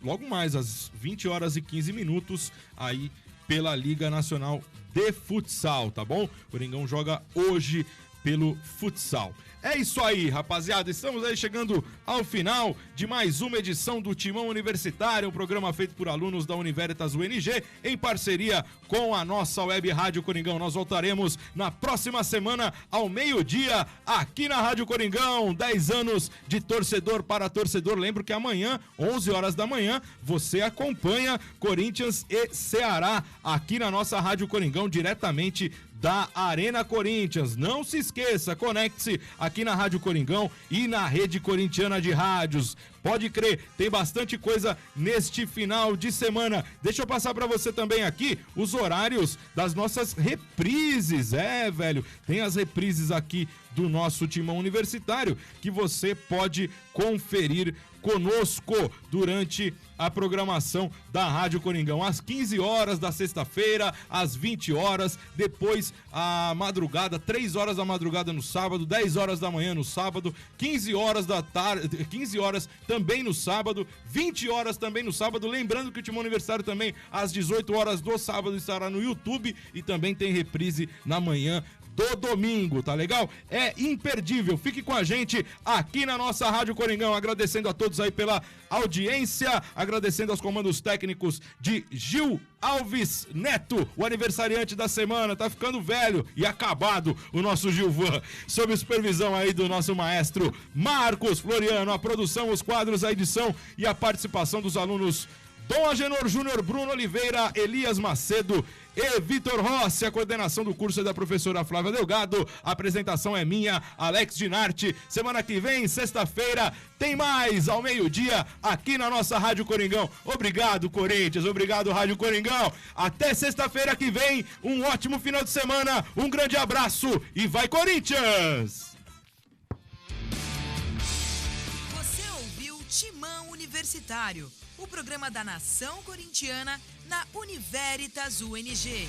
Speaker 2: Logo mais às 20 horas e 15 minutos aí pela Liga Nacional de Futsal, tá bom? O Coringão joga hoje pelo futsal. É isso aí, rapaziada. Estamos aí chegando ao final de mais uma edição do Timão Universitário, um programa feito por alunos da Univeritas UNG, em parceria com a nossa web Rádio Coringão. Nós voltaremos na próxima semana, ao meio-dia, aqui na Rádio Coringão. 10 anos de torcedor para torcedor. Lembro que amanhã, 11 horas da manhã, você acompanha Corinthians e Ceará aqui na nossa Rádio Coringão, diretamente da Arena Corinthians. Não se esqueça, conecte-se aqui na Rádio Coringão e na rede corintiana de rádios. Pode crer, tem bastante coisa neste final de semana. Deixa eu passar para você também aqui os horários das nossas reprises. Velho, tem as reprises aqui do nosso Timão Universitário que você pode conferir conosco durante a programação da Rádio Coringão. Às 15 horas da sexta-feira, às 20 horas, depois a madrugada, 3 horas da madrugada no sábado, 10 horas da manhã no sábado, 15 horas da tarde, 15 horas também no sábado, 20 horas também no sábado. Lembrando que o Timão Universitário também às 18 horas do sábado estará no YouTube e também tem reprise na manhã do domingo, tá legal? É imperdível. Fique com a gente aqui na nossa Rádio Coringão, agradecendo a todos aí pela audiência, agradecendo aos comandos técnicos de Gil Alves Neto, o aniversariante da semana. Tá ficando velho e acabado o nosso Gilvan, sob supervisão aí do nosso maestro Marcos Floriano, a produção, os quadros, a edição e a participação dos alunos Dom Agenor Júnior, Bruno Oliveira, Elias Macedo e Vitor Rossi. A coordenação do curso é da professora Flávia Delgado. A apresentação é minha, Alex Dinarte. Semana que vem, sexta-feira, tem mais ao meio-dia aqui na nossa Rádio Coringão. Obrigado, Corinthians. Obrigado, Rádio Coringão. Até sexta-feira que vem. Um ótimo final de semana. Um grande abraço e vai, Corinthians!
Speaker 1: Você ouviu Timão Universitário, o programa da nação corintiana na Univeritas UNG.